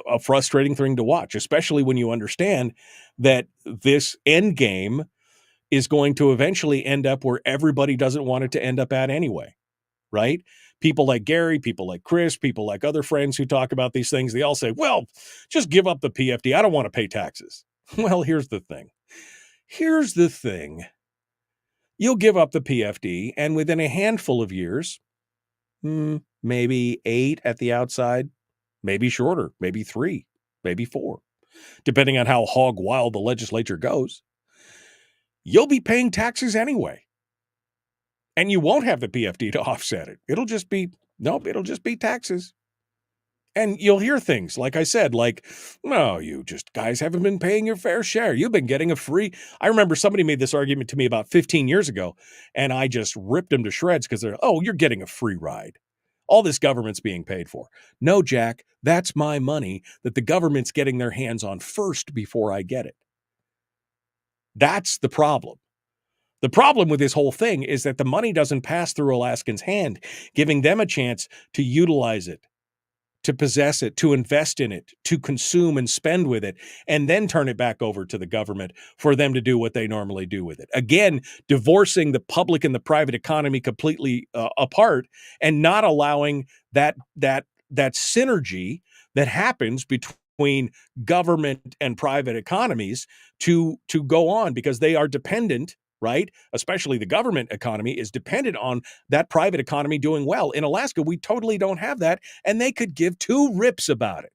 a frustrating thing to watch, especially when you understand that this end game is going to eventually end up where everybody doesn't want it to end up at anyway, right? People like Gary, people like Chris, people like other friends who talk about these things, they all say, well, just give up the PFD. I don't want to pay taxes. Well, here's the thing. You'll give up the PFD, and within a handful of years, maybe 8 at the outside, maybe shorter, maybe 3, maybe 4, depending on how hog wild the legislature goes, you'll be paying taxes anyway. And you won't have the PFD to offset it. It'll just be taxes. And you'll hear things, like I said, like, no, you just guys haven't been paying your fair share. You've been getting a free. I remember somebody made this argument to me about 15 years ago, and I just ripped them to shreds because you're getting a free ride. All this government's being paid for. No, Jack, that's my money that the government's getting their hands on first before I get it. That's the problem. The problem with this whole thing is that the money doesn't pass through Alaskans' hand, giving them a chance to utilize it, to possess it, to invest in it, to consume and spend with it, and then turn it back over to the government for them to do what they normally do with it. Again, divorcing the public and the private economy completely apart and not allowing that synergy that happens between government and private economies to go on, because they are dependent, right? Especially the government economy is dependent on that private economy doing well. In Alaska, we totally don't have that, and they could give 2 rips about it.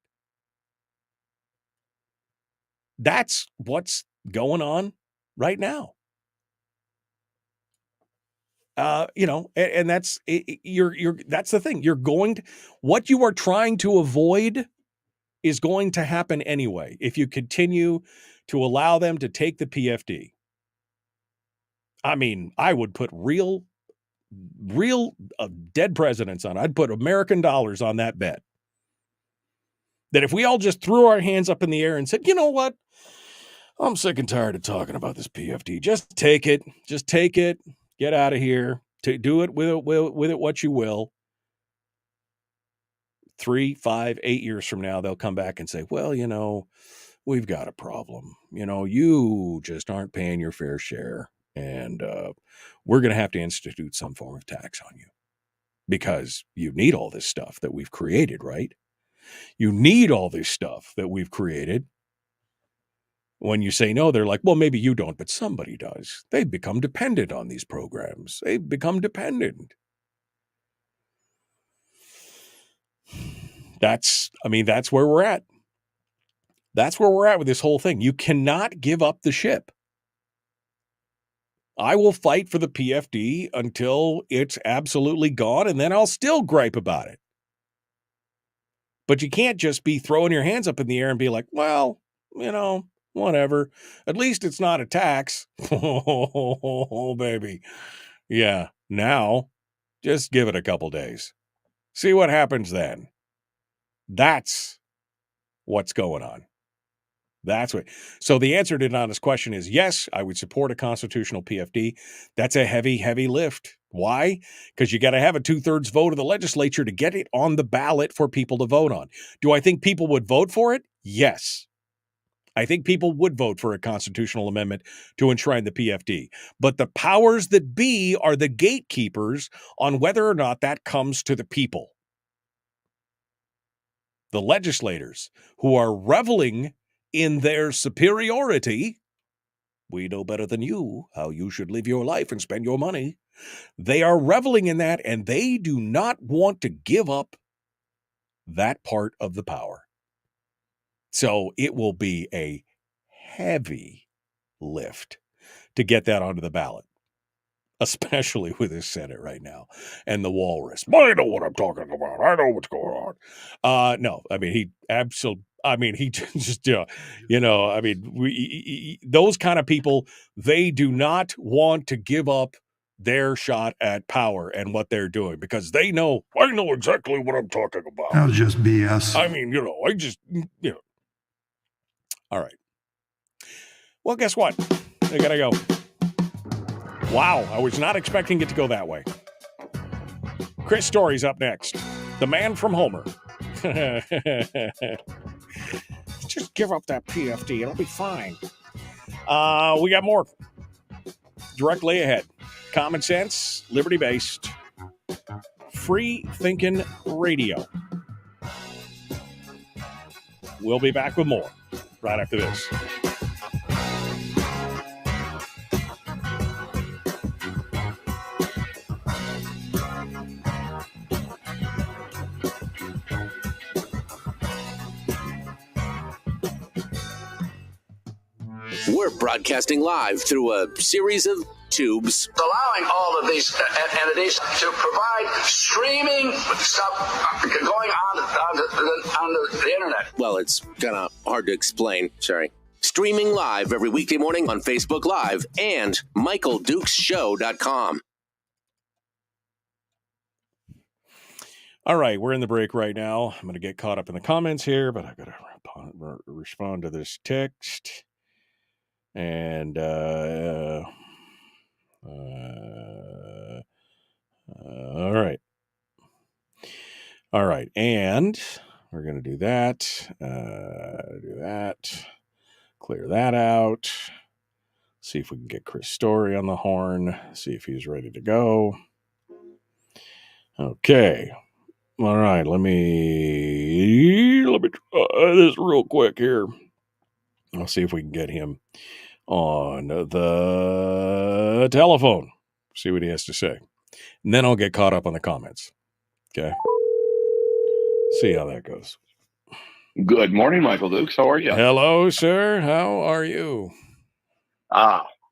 That's what's going on right now. And that's that's the thing. What you are trying to avoid is going to happen anyway if you continue to allow them to take the PFD. I mean, I would put real dead presidents on. I'd put American dollars on that bet. That if we all just threw our hands up in the air and said, you know what? I'm sick and tired of talking about this PFD. Just take it. Just take it. Get out of here. Do it with it what you will. 3, 5, 8 years from now, they'll come back and say, well, we've got a problem. You just aren't paying your fair share. And we're going to have to institute some form of tax on you because you need all this stuff that we've created, right? You need all this stuff that we've created. When you say no, they're like, well, maybe you don't, but somebody does. They've become dependent on these programs. They've become dependent. That's where we're at. That's where we're at with this whole thing. You cannot give up the ship. I will fight for the PFD until it's absolutely gone, and then I'll still gripe about it. But you can't just be throwing your hands up in the air and be like, well, whatever. At least it's not a tax. Oh, baby. Yeah, now just give it a couple days. See what happens then. That's what's going on. So the answer to Donna's question is yes, I would support a constitutional PFD. That's a heavy, heavy lift. Why? Because you got to have a 2/3 vote of the legislature to get it on the ballot for people to vote on. Do I think people would vote for it? Yes. I think people would vote for a constitutional amendment to enshrine the PFD. But the powers that be are the gatekeepers on whether or not that comes to the people. The legislators who are reveling in their superiority, we know better than you how you should live your life and spend your money. They are reveling in that, and they do not want to give up that part of the power. So it will be a heavy lift to get that onto the ballot. especially with this Senate right now and the walrus. I know what I'm talking about. I know what's going on. No, I mean, he absolutely. I mean, he just, I mean, those kind of people, they do not want to give up their shot at power and what they're doing because I know exactly what I'm talking about. That was just BS. I mean, all right. Well, guess what? I gotta go. Wow, I was not expecting it to go that way. Chris Story's up next. The man from Homer. Just give up that PFD. It'll be fine. We got more. Directly ahead. Common sense, liberty-based, free-thinking radio. We'll be back with more right after this. We're broadcasting live through a series of tubes. Allowing all of these entities to provide streaming stuff going on the internet. Well, it's kind of hard to explain. Sorry. Streaming live every weekday morning on Facebook Live and MichaelDukesShow.com. All right, we're in the break right now. I'm going to get caught up in the comments here, but I've got to respond to this text. And all right, and we're going to do that, clear that out, see if we can get Chris Story on the horn, see if he's ready to go. Okay, all right, let me try this real quick here. I'll see if we can get him on the telephone, see what he has to say. And then I'll get caught up on the comments. Okay. See how that goes. Good morning, Michael Dukes. How are you? Hello, sir. How are you?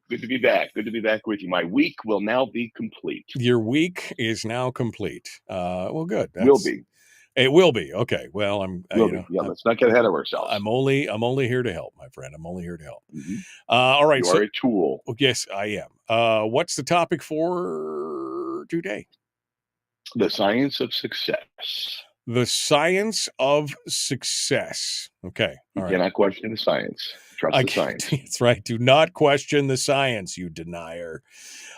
Good to be back. Good to be back with you. My week will now be complete. Your week is now complete. Well, good. Will be. It will be. Okay. Well, let's not get ahead of ourselves. I'm only here to help, my friend. I'm only here to help. Mm-hmm. All right. You are a tool. Yes, I am. What's the topic for today? The science of success. The science of success. Okay. You cannot question the science. Trust the science. That's right. Do not question the science, you denier.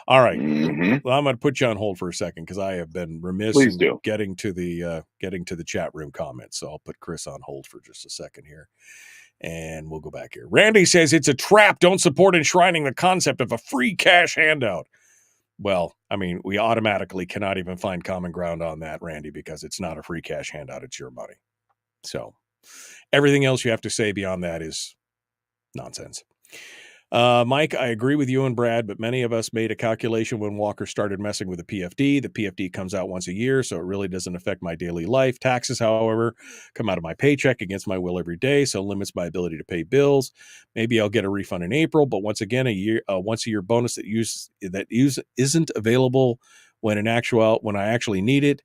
All right. Mm-hmm. Well, I'm going to put you on hold for a second because I have been remiss in getting to the chat room comments. So I'll put Chris on hold for just a second here, and we'll go back here. Randy says it's a trap. Don't support enshrining the concept of a free cash handout. Well, I mean, we automatically cannot even find common ground on that, Randy, because it's not a free cash handout. It's your money. So everything else you have to say beyond that is nonsense. Mike, I agree with you and Brad, but many of us made a calculation when Walker started messing with the PFD. The PFD comes out once a year, so it really doesn't affect my daily life. Taxes, however, come out of my paycheck against my will every day, so limits my ability to pay bills. Maybe I'll get a refund in April, but once again, once a year bonus that isn't available when I actually need it.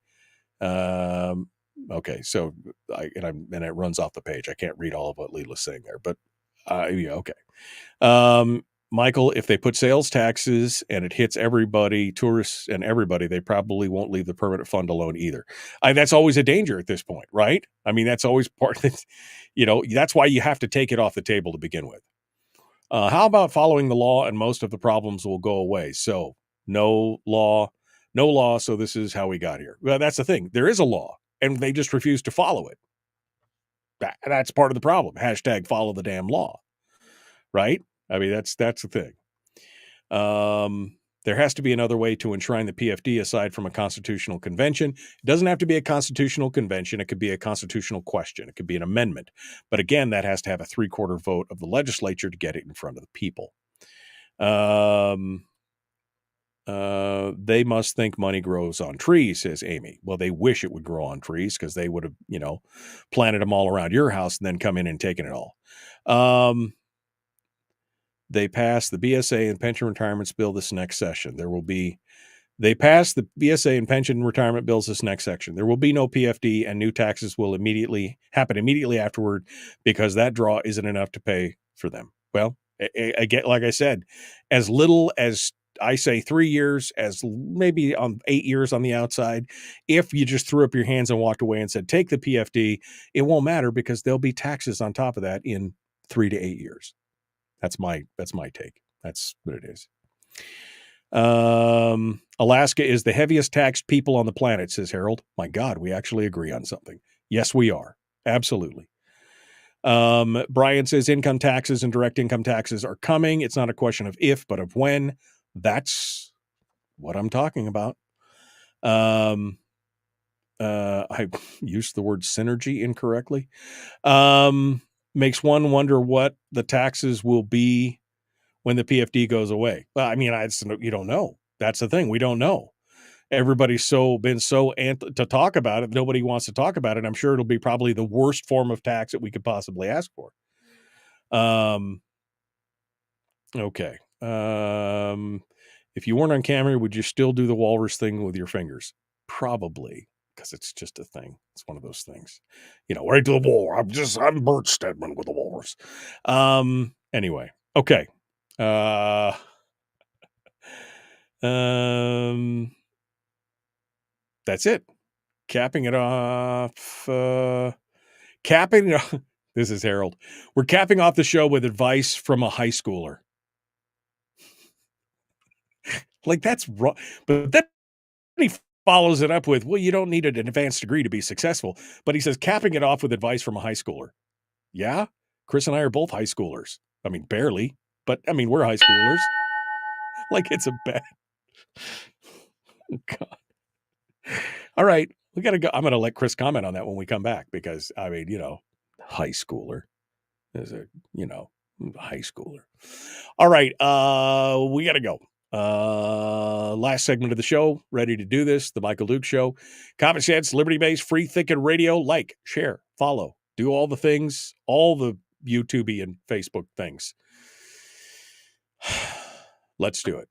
Okay, so it runs off the page. I can't read all of what Leela's saying there, but okay. Michael, if they put sales taxes and it hits everybody, tourists and everybody, they probably won't leave the permanent fund alone either. That's always a danger at this point, right? I mean, that's always part of it. That's why you have to take it off the table to begin with. How about following the law and most of the problems will go away? So no law. So this is how we got here. Well, that's the thing. There is a law and they just refuse to follow it. That's part of the problem. # follow the damn law. Right? I mean, that's the thing. There has to be another way to enshrine the PFD aside from a constitutional convention. It doesn't have to be a constitutional convention. It could be a constitutional question. It could be an amendment. But again, that has to have a 3/4 vote of the legislature to get it in front of the people. They must think money grows on trees, says Amy. Well, they wish it would grow on trees because they would have, planted them all around your house and then come in and taken it all. they pass the BSA and pension retirements bill this next session. They pass the BSA and pension retirement bills this next section. There will be no PFD, and new taxes will happen immediately afterward because that draw isn't enough to pay for them. Well, again, like I said, as little as I say 3 years, as maybe on 8 years on the outside, if you just threw up your hands and walked away and said, take the PFD, it won't matter because there'll be taxes on top of that in 3 to 8 years. That's my take. That's what it is. Alaska is the heaviest taxed people on the planet, says Harold. My God, we actually agree on something. Yes, we are. Absolutely. Brian says income taxes and direct income taxes are coming. It's not a question of if, but of when. That's what I'm talking about. I used the word synergy incorrectly. Makes one wonder what the taxes will be when the PFD goes away. Well, I mean, you don't know. That's the thing. We don't know. Everybody's been so to talk about it. Nobody wants to talk about it. I'm sure it'll be probably the worst form of tax that we could possibly ask for. Okay. If you weren't on camera, would you still do the walrus thing with your fingers? Probably, because it's just a thing. It's one of those things. Right to the wall. I'm Bert Stedman with the walrus. Anyway. Okay. That's it. Capping it off. This is Harold. We're capping off the show with advice from a high schooler. Like, that's wrong. But then he follows it up with, well, you don't need an advanced degree to be successful. But he says, capping it off with advice from a high schooler. Yeah, Chris and I are both high schoolers. I mean, barely. But, I mean, we're high schoolers. Like, it's a bad... God. All right. We got to go. I'm going to let Chris comment on that when we come back because, I mean, high schooler. Is a, high schooler. All right. We got to go. Last segment of the show. Ready to do this. The Michael Duke Show. Common sense, liberty-based, free thinking radio. Like, share, follow. Do all the things. All the YouTube and Facebook things. Let's do it.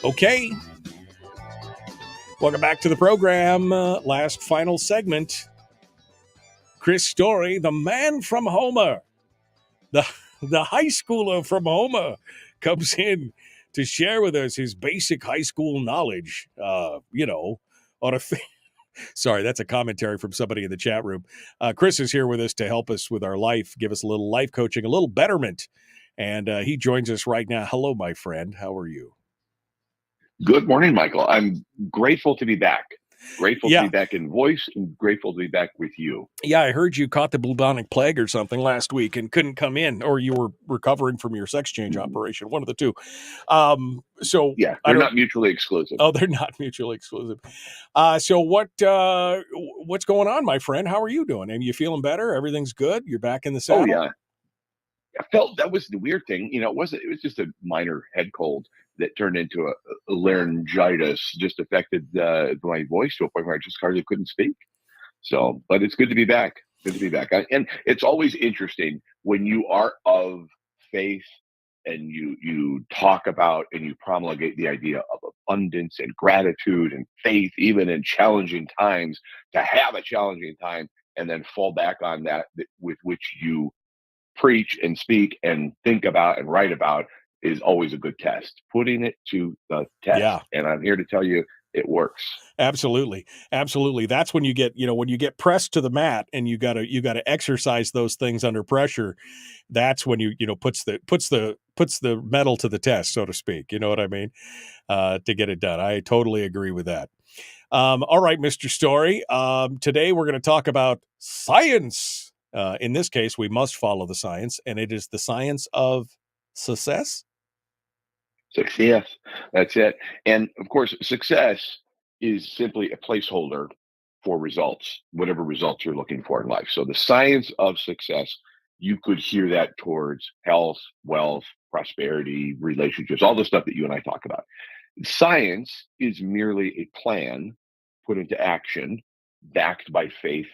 Okay. Welcome back to the program. Last final segment. Chris Story, the man from Homer, the high schooler from Homer, comes in to share with us his basic high school knowledge. On a sorry, that's a commentary from somebody in the chat room. Chris is here with us to help us with our life, give us a little life coaching, a little betterment. And he joins us right now. Hello, my friend. How are you? Good morning, Michael. I'm grateful to be back. Grateful to be back in voice and grateful to be back with you. Yeah, I heard you caught the bubonic plague or something last week and couldn't come in, or you were recovering from your sex change operation, one of the two. So yeah, they're not mutually exclusive. Oh, they're not mutually exclusive. So what's going on, my friend? How are you doing? Are you feeling better? Everything's good? You're back in the saddle? Oh, yeah. I felt that was the weird thing. It was just a minor head cold that turned into a laryngitis, just affected my voice to a point where I just hardly couldn't speak. So, but it's good to be back. Good to be back. And it's always interesting when you are of faith and you talk about and you promulgate the idea of abundance and gratitude and faith, even in challenging times, to have a challenging time and then fall back on that with which you preach and speak and think about and write about is always a good test. Putting it to the test. Yeah. And I'm here to tell you it works. Absolutely. Absolutely. That's when you get, when you get pressed to the mat and you gotta exercise those things under pressure. That's when puts the metal to the test, so to speak. You know what I mean? To get it done. I totally agree with that. All right, Mr. Story. Today we're going to talk about science. In this case, we must follow the science, and it is the science of success. Success. That's it. And of course, success is simply a placeholder for results, whatever results you're looking for in life. So the science of success, you could hear that towards health, wealth, prosperity, relationships, all the stuff that you and I talk about. Science is merely a plan put into action, backed by faith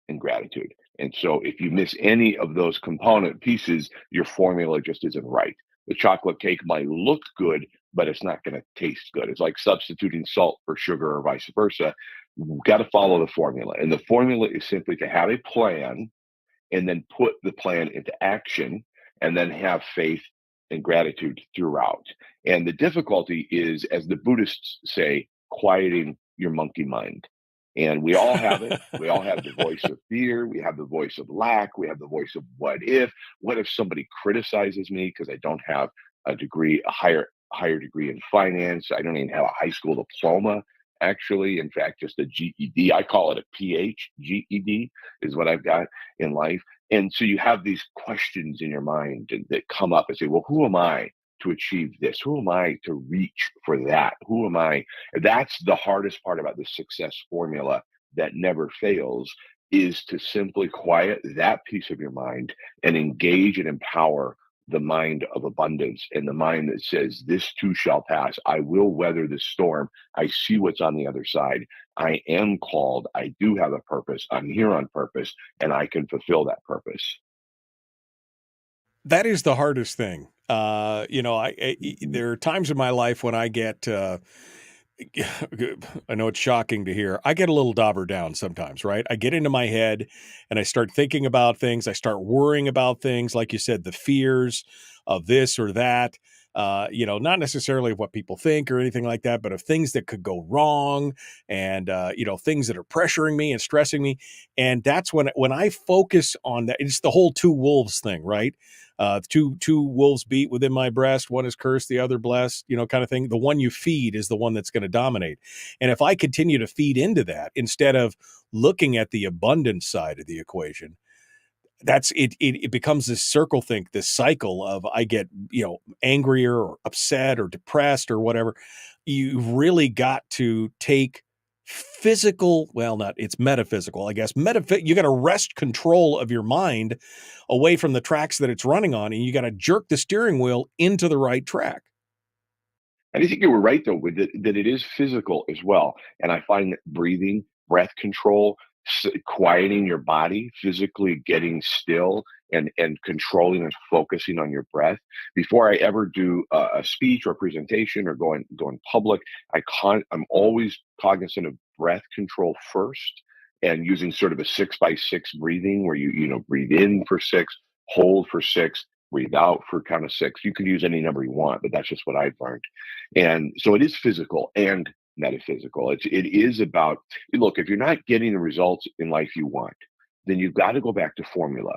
and gratitude. And so if you miss any of those component pieces, your formula just isn't right. The chocolate cake might look good, but it's not going to taste good. It's like substituting salt for sugar or vice versa. You've got to follow the formula. And the formula is simply to have a plan and then put the plan into action and then have faith and gratitude throughout. And the difficulty is, as the Buddhists say, quieting your monkey mind. And we all have it. We all have the voice of fear. We have the voice of lack. We have the voice of what if. What if somebody criticizes me because I don't have a degree, a higher degree in finance? I don't even have a high school diploma, actually. In fact, just a GED. I call it a PhGED is what I've got in life. And so you have these questions in your mind that come up and say, well, who am I to achieve this? Who am I to reach for that? Who am I? That's the hardest part about the success formula that never fails, is to simply quiet that piece of your mind and engage and empower the mind of abundance and the mind that says, this too shall pass. I will weather the storm. I see what's on the other side. I am called. I do have a purpose. I'm here on purpose, and I can fulfill that purpose. That is the hardest thing. There are times in my life when I get, I know it's shocking to hear, I get a little dauber down sometimes, right? I get into my head and I start thinking about things. I start worrying about things, like you said, the fears of this or that, not necessarily of what people think or anything like that, but of things that could go wrong and, things that are pressuring me and stressing me. And that's when I focus on that. It's the whole two wolves thing, right? Two wolves beat within my breast. One is cursed, the other blessed, kind of thing. The one you feed is the one that's going to dominate. And if I continue to feed into that instead of looking at the abundance side of the equation, that's it. It becomes this circle think, this cycle of I get, angrier or upset or depressed or whatever. You've really got to take physical, it's metaphysical, I guess. You got to wrest control of your mind away from the tracks that it's running on, and you got to jerk the steering wheel into the right track. And I think you were right, though, with that it is physical as well. And I find that breathing, breath control, quieting your body, physically getting still and controlling and focusing on your breath. Before I ever do a speech or a presentation or go in public, I'm always cognizant of breath control first, and using sort of a 6x6 breathing where you breathe in for 6, hold for 6, breathe out for count of 6. You can use any number you want, but that's just what I've learned. And so it is physical and metaphysical. It is about, look, if you're not getting the results in life you want, then you've got to go back to formula.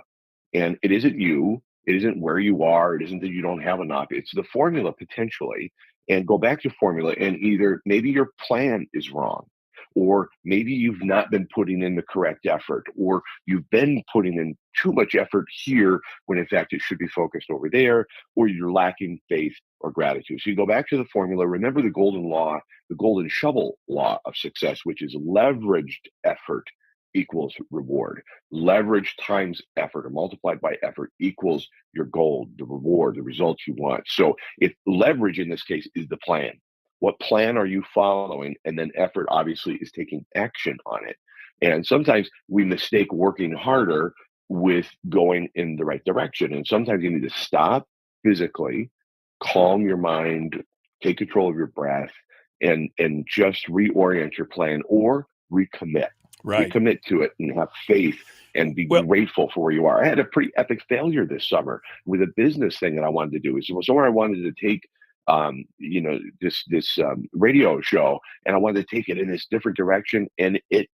And it isn't you, it isn't where you are, it isn't that you don't have enough, it's the formula potentially. And go back to formula, and either maybe your plan is wrong, or maybe you've not been putting in the correct effort, or you've been putting in too much effort here when in fact it should be focused over there, or you're lacking faith or gratitude. So you go back to the formula, remember the golden law, the golden shovel law of success, which is leveraged effort equals reward. Leverage times effort or multiplied by effort equals your goal, the reward, the results you want. So if leverage in this case is the plan, what plan are you following? And then effort obviously is taking action on it. And sometimes we mistake working harder with going in the right direction. And sometimes you need to stop physically, calm your mind, take control of your breath, and just reorient your plan or recommit. Right. Recommit to it and have faith and be grateful for where you are. I had a pretty epic failure this summer with a business thing that I wanted to do. It was somewhere I wanted to take this radio show, and I wanted to take it in this different direction, and it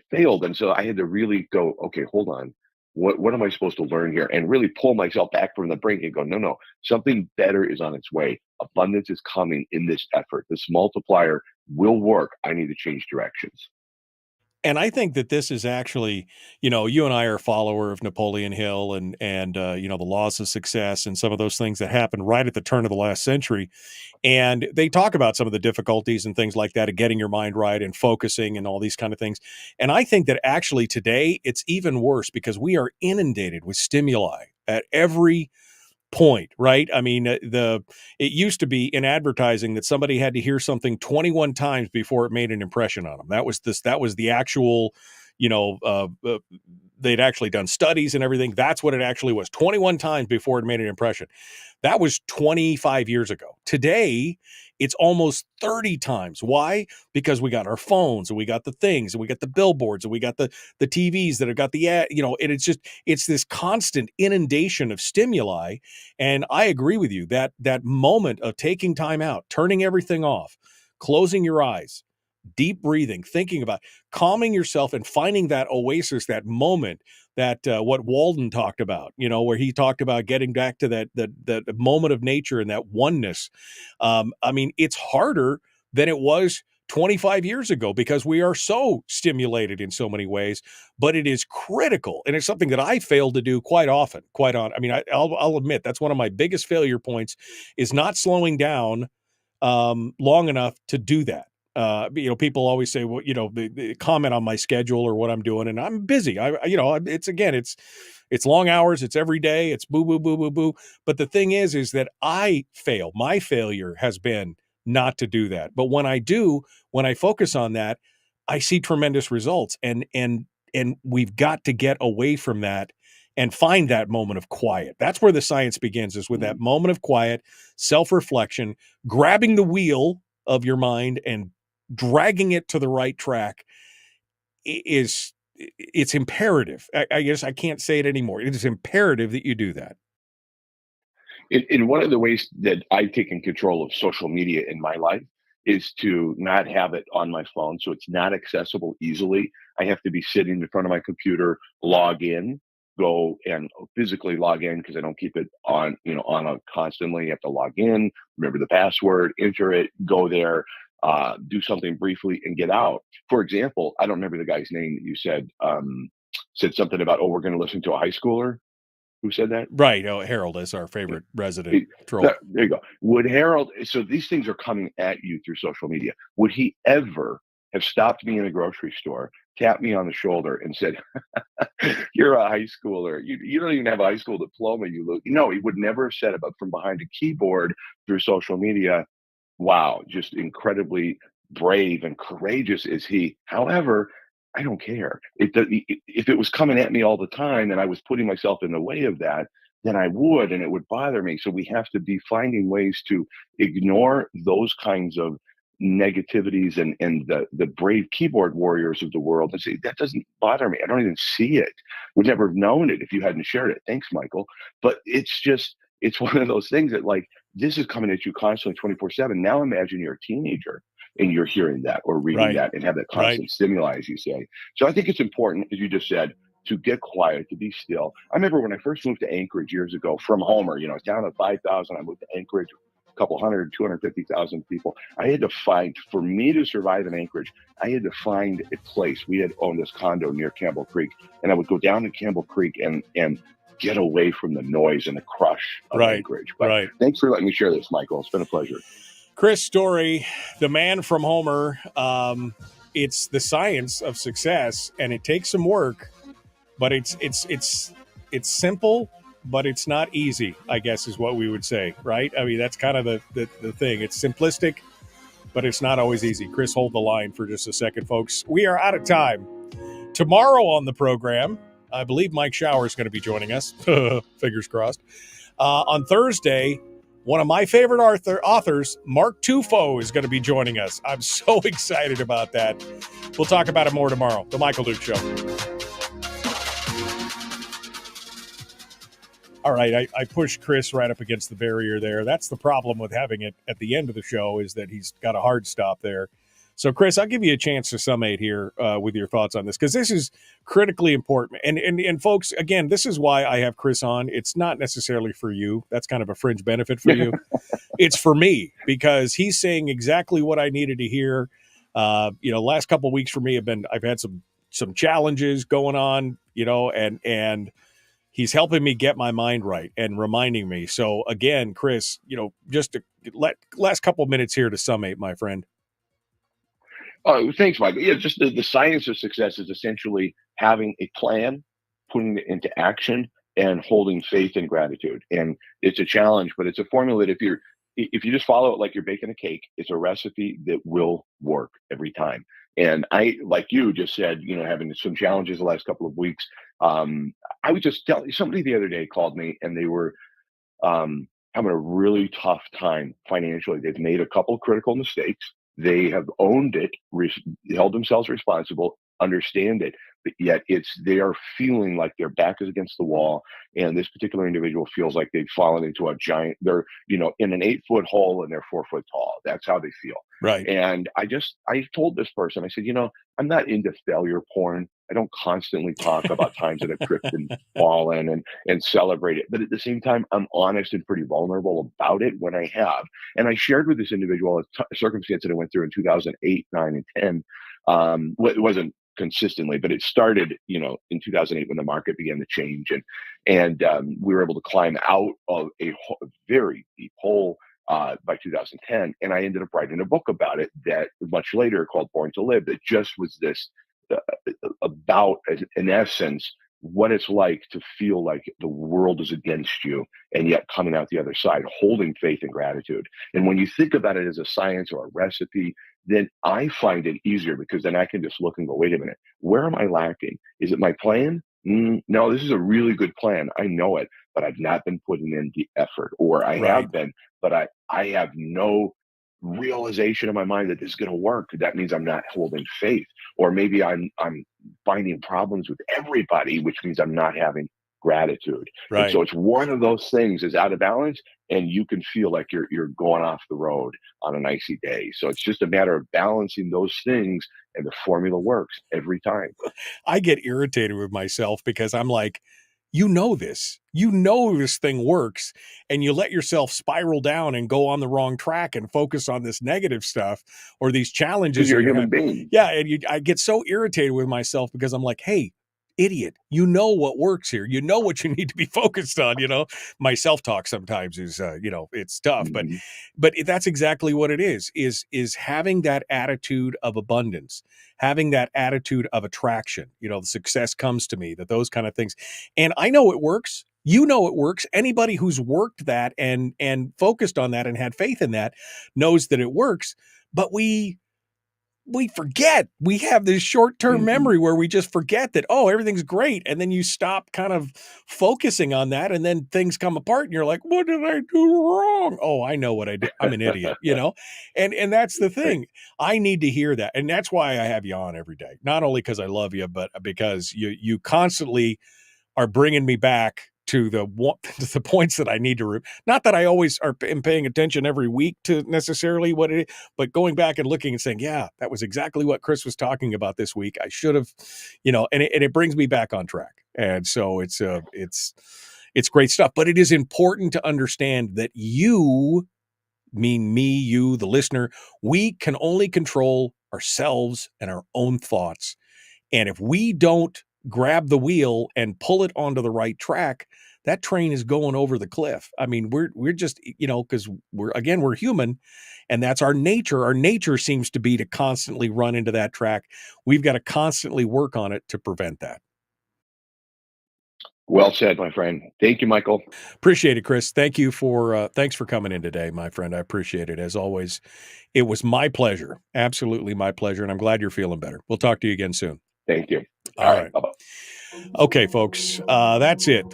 failed. And so I had to really go, okay, hold on. What am I supposed to learn here? And really pull myself back from the brink and go, no, something better is on its way. Abundance is coming in this effort. This multiplier will work. I need to change directions. And I think that this is actually, you and I are a follower of Napoleon Hill and the laws of success and some of those things that happened right at the turn of the last century. And they talk about some of the difficulties and things like that of getting your mind right and focusing and all these kind of things. And I think that actually today it's even worse because we are inundated with stimuli at every point, right? I mean, it used to be in advertising that somebody had to hear something 21 times before it made an impression on them. That was the actual, they'd actually done studies and everything. That's what it actually was, 21 times before it made an impression. That was 25 years ago. Today, it's almost 30 times. Why? Because we got our phones and we got the things and we got the billboards and we got the TVs that have got the ad, and it's this constant inundation of stimuli. And I agree with you that moment of taking time out, turning everything off, closing your eyes, deep breathing, thinking about calming yourself and finding that oasis, that moment that what Walden talked about, where he talked about getting back to that moment of nature and that oneness. I mean, it's harder than it was 25 years ago because we are so stimulated in so many ways, but it is critical. And it's something that I fail to do quite often, I mean, I'll admit that's one of my biggest failure points is not slowing down long enough to do that. People always say, well, they comment on my schedule or what I'm doing, and I'm busy. It's long hours. It's every day. It's boo, boo, boo, boo, boo. But the thing is that I fail. My failure has been not to do that. But when I do, when I focus on that, I see tremendous results. And we've got to get away from that and find that moment of quiet. That's where the science begins, is with that moment of quiet, self-reflection, grabbing the wheel of your mind and dragging it to the right track. It's imperative. I guess I can't say it anymore. It is imperative that you do that. In one of the ways that I've taken control of social media in my life is to not have it on my phone, so it's not accessible easily. I have to be sitting in front of my computer, log in, go and physically log in because I don't keep it on, constantly. You have to log in, remember the password, enter it, go there, do something briefly and get out. For example, I don't remember the guy's name that you said something about, we're going to listen to a high schooler. Who said that? Right. Oh, Harold is our favorite resident troll. There you go. Would Harold, so these things are coming at you through social media. Would he ever have stopped me in a grocery store, tapped me on the shoulder and said, you're a high schooler. You don't even have a high school diploma. No, he would never have said it, but from behind a keyboard through social media. Wow. Just incredibly brave and courageous is he. However, I don't care. If it was coming at me all the time and I was putting myself in the way of that, then I would, and it would bother me. So we have to be finding ways to ignore those kinds of negativities and the brave keyboard warriors of the world and say, that doesn't bother me. I don't even see it. Would never have known it if you hadn't shared it. Thanks, Michael. But it's one of those things that, like, this is coming at you constantly 24/7. Now imagine you're a teenager and you're hearing that or reading that and have that constant stimuli, as you say. So I think it's important, as you just said, to get quiet, to be still. I remember when I first moved to Anchorage years ago from Homer, it's down to 5,000. I moved to Anchorage, a couple hundred, 250,000 people. I had to find, for me to survive in Anchorage, I had to find a place. We had owned this condo near Campbell Creek, and I would go down to Campbell Creek and get away from the noise and the crush of Anchorage. But thanks for letting me share this, Michael. It's been a pleasure. Chris Story, the man from Homer. It's the science of success, and it takes some work, but it's simple, but it's not easy, I guess is what we would say, right? I mean, that's kind of the thing. It's simplistic, but it's not always easy. Chris, hold the line for just a second, folks. We are out of time. Tomorrow on the program, I believe Mike Shower is going to be joining us. Fingers crossed. On Thursday, one of my favorite authors, Mark Tufo, is going to be joining us. I'm so excited about that. We'll talk about it more tomorrow. The Michael Duke Show. All right, I pushed Chris right up against the barrier there. That's the problem with having it at the end of the show, is that he's got a hard stop there. So, Chris, I'll give you a chance to summate here with your thoughts on this, because this is critically important. And folks, again, this is why I have Chris on. It's not necessarily for you. That's kind of a fringe benefit for you. It's for me, because he's saying exactly what I needed to hear. Last couple of weeks for me I've had some some challenges going on, and he's helping me get my mind right and reminding me. So again, Chris, just to last couple of minutes here to summate, my friend. Oh, thanks, Mike. Yeah, just the science of success is essentially having a plan, putting it into action, and holding faith and gratitude. And it's a challenge, but it's a formula that if you just follow it like you're baking a cake, it's a recipe that will work every time. And I, like you just said, having some challenges the last couple of weeks. I was just telling somebody the other day called me, and they were having a really tough time financially. They've made a couple critical mistakes. They have owned it, held themselves responsible, understand it, but yet they are feeling like their back is against the wall. And this particular individual feels like they've fallen into a giant, they're, in an 8-foot hole and they're 4 foot tall. That's how they feel. Right. And I told this person, I said, I'm not into failure porn. I don't constantly talk about times that I've tripped and fallen and celebrate it. But at the same time, I'm honest and pretty vulnerable about it when I have. And I shared with this individual a circumstance that I went through in 2008, 9, and 10. It wasn't consistently, but it started, in 2008 when the market began to change. And we were able to climb out of a very deep hole by 2010. And I ended up writing a book about it that much later called Born to Live, that just was this about, in essence, what it's like to feel like the world is against you and yet coming out the other side, holding faith and gratitude. And when you think about it as a science or a recipe, then I find it easier, because then I can just look and go, wait a minute, where am I lacking? Is it my plan? No, this is a really good plan. I know it, but I've not been putting in the effort, or I have been, but I have no realization in my mind that this is going to work. That means I'm not holding faith, or maybe I'm finding problems with everybody, which means I'm not having gratitude. Right. And so it's one of those things is out of balance, and you can feel like you're going off the road on an icy day. So it's just a matter of balancing those things, and the formula works every time. I get irritated with myself because I'm like, this thing works, and you let yourself spiral down and go on the wrong track and focus on this negative stuff or these challenges. You're a human being. Yeah. And I get so irritated with myself because I'm like, hey, idiot, what works here. What you need to be focused on. My self-talk sometimes is, it's tough, but that's exactly what it is having that attitude of abundance, having that attitude of attraction. The success comes to me, those kind of things. And I know it works. It works. Anybody who's worked that and focused on that and had faith in that knows that it works. But we forget. We have this short-term memory where we just forget that, everything's great. And then you stop kind of focusing on that, and then things come apart and you're like, what did I do wrong? Oh, I know what I did. I'm an idiot, and that's the thing. I need to hear that. And that's why I have you on every day. Not only because I love you, but because you constantly are bringing me back to the points that I need to, not that I always am paying attention every week to necessarily what it is, but going back and looking and saying, yeah, that was exactly what Chris was talking about this week. I should have, and it brings me back on track. And so it's great stuff, but it is important to understand that you, the listener, we can only control ourselves and our own thoughts. And if we don't grab the wheel and pull it onto the right track, that train is going over the cliff. I mean, we're just, because we're human, and that's our nature. Our nature seems to be to constantly run into that track. We've got to constantly work on it to prevent that. Well said, my friend. Thank you, Michael. Appreciate it, Chris. Thanks for coming in today, my friend. I appreciate it. As always, it was my pleasure. Absolutely my pleasure. And I'm glad you're feeling better. We'll talk to you again soon. Thank you. All right. Bye-bye. Okay, folks, that's it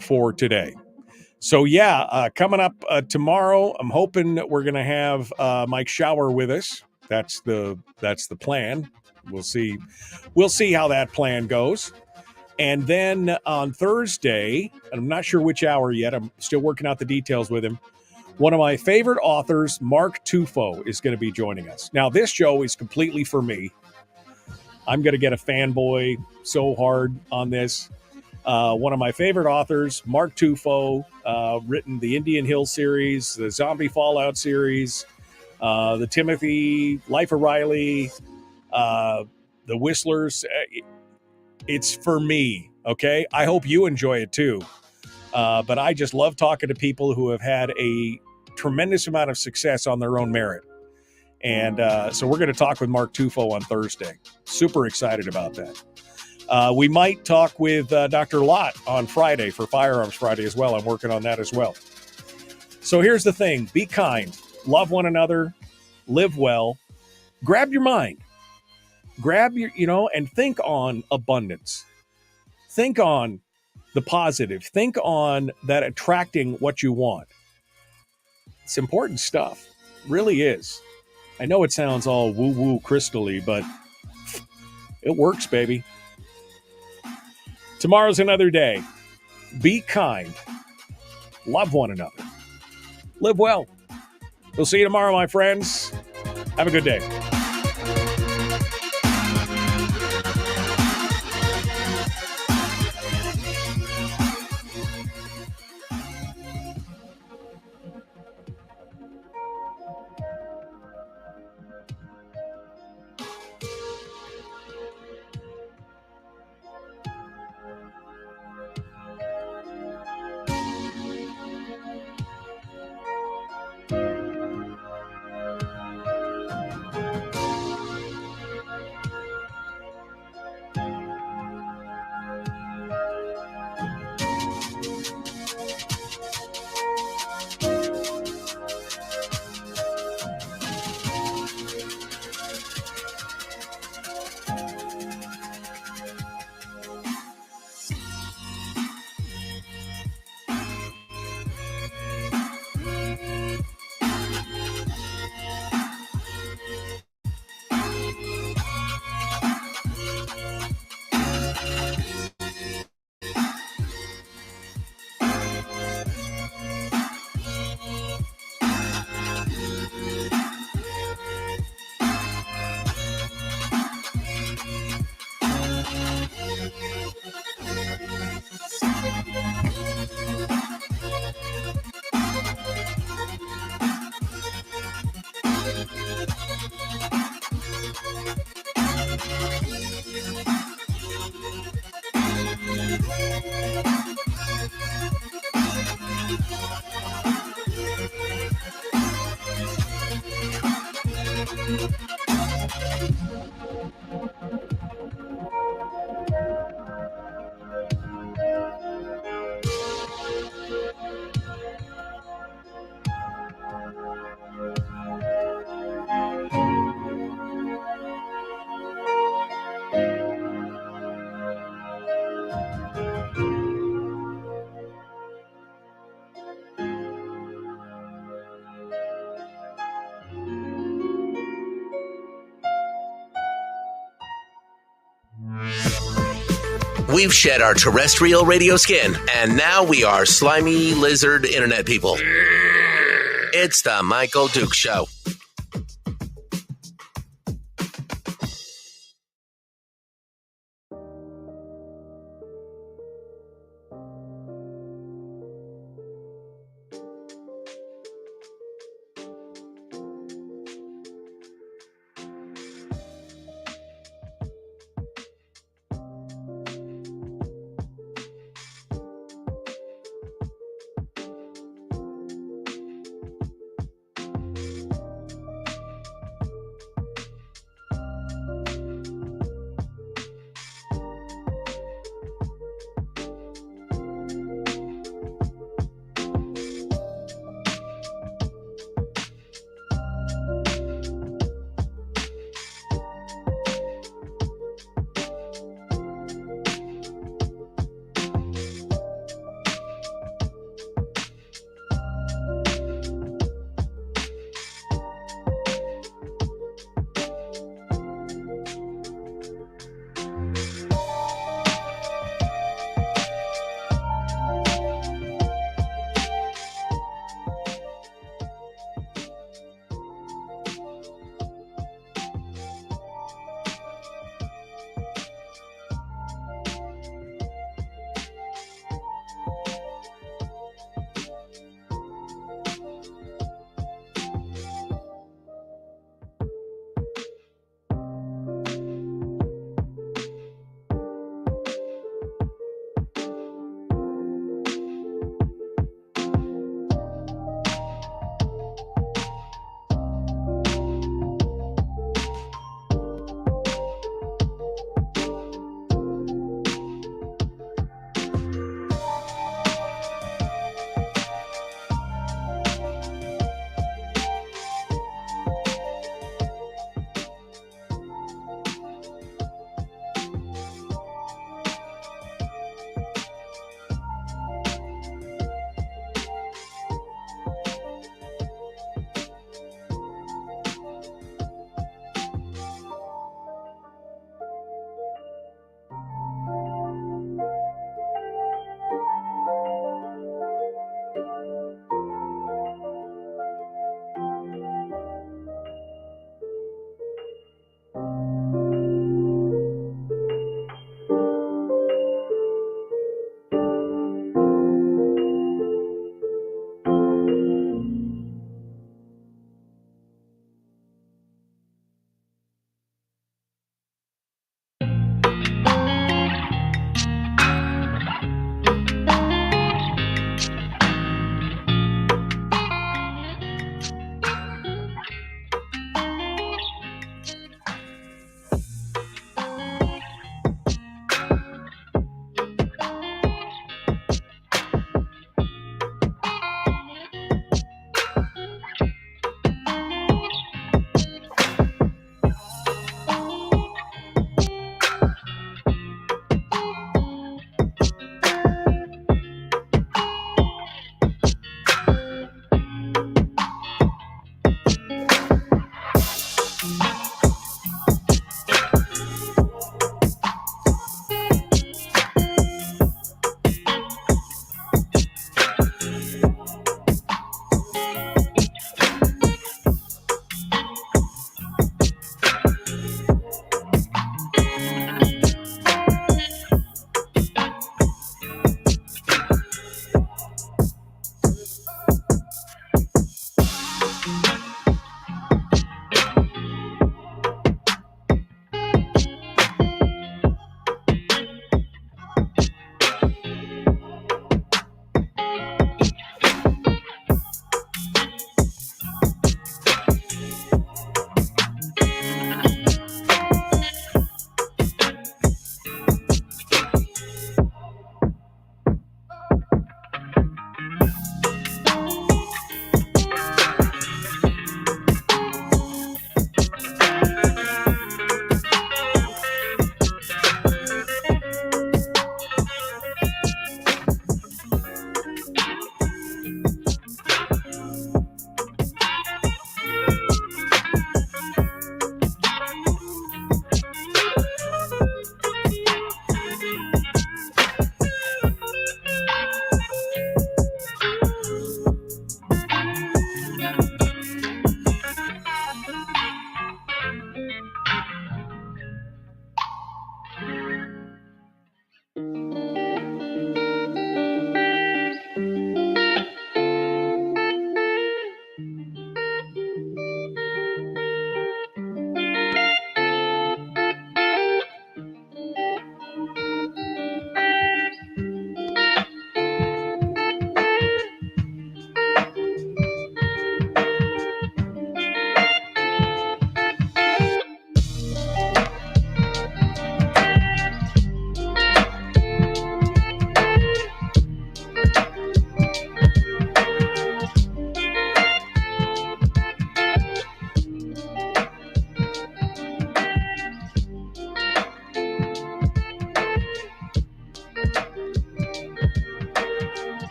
for today. So coming up tomorrow, I'm hoping that we're going to have Mike Shower with us. That's the plan. We'll see how that plan goes. And then on Thursday, and I'm not sure which hour yet, I'm still working out the details with him, one of my favorite authors, Mark Tufo, is going to be joining us. Now, this show is completely for me. I'm going to get a fanboy so hard on this. One of my favorite authors, Mark Tufo, written the Indian Hill series, the Zombie Fallout series, the Timothy, Life of Riley, the Whistlers, it's for me, okay? I hope you enjoy it too. But I just love talking to people who have had a tremendous amount of success on their own merit. And so we're going to talk with Mark Tufo on Thursday. Super excited about that. We might talk with Dr. Lott on Friday for Firearms Friday as well. I'm working on that as well. So here's the thing. Be kind. Love one another. Live well. Grab your mind. Grab your, and think on abundance. Think on the positive. Think on that attracting what you want. It's important stuff. Really is. I know it sounds all woo-woo crystally, but it works, baby. Tomorrow's another day. Be kind. Love one another. Live well. We'll see you tomorrow, my friends. Have a good day. We've shed our terrestrial radio skin, and now we are slimy lizard internet people. It's the Michael Duke Show.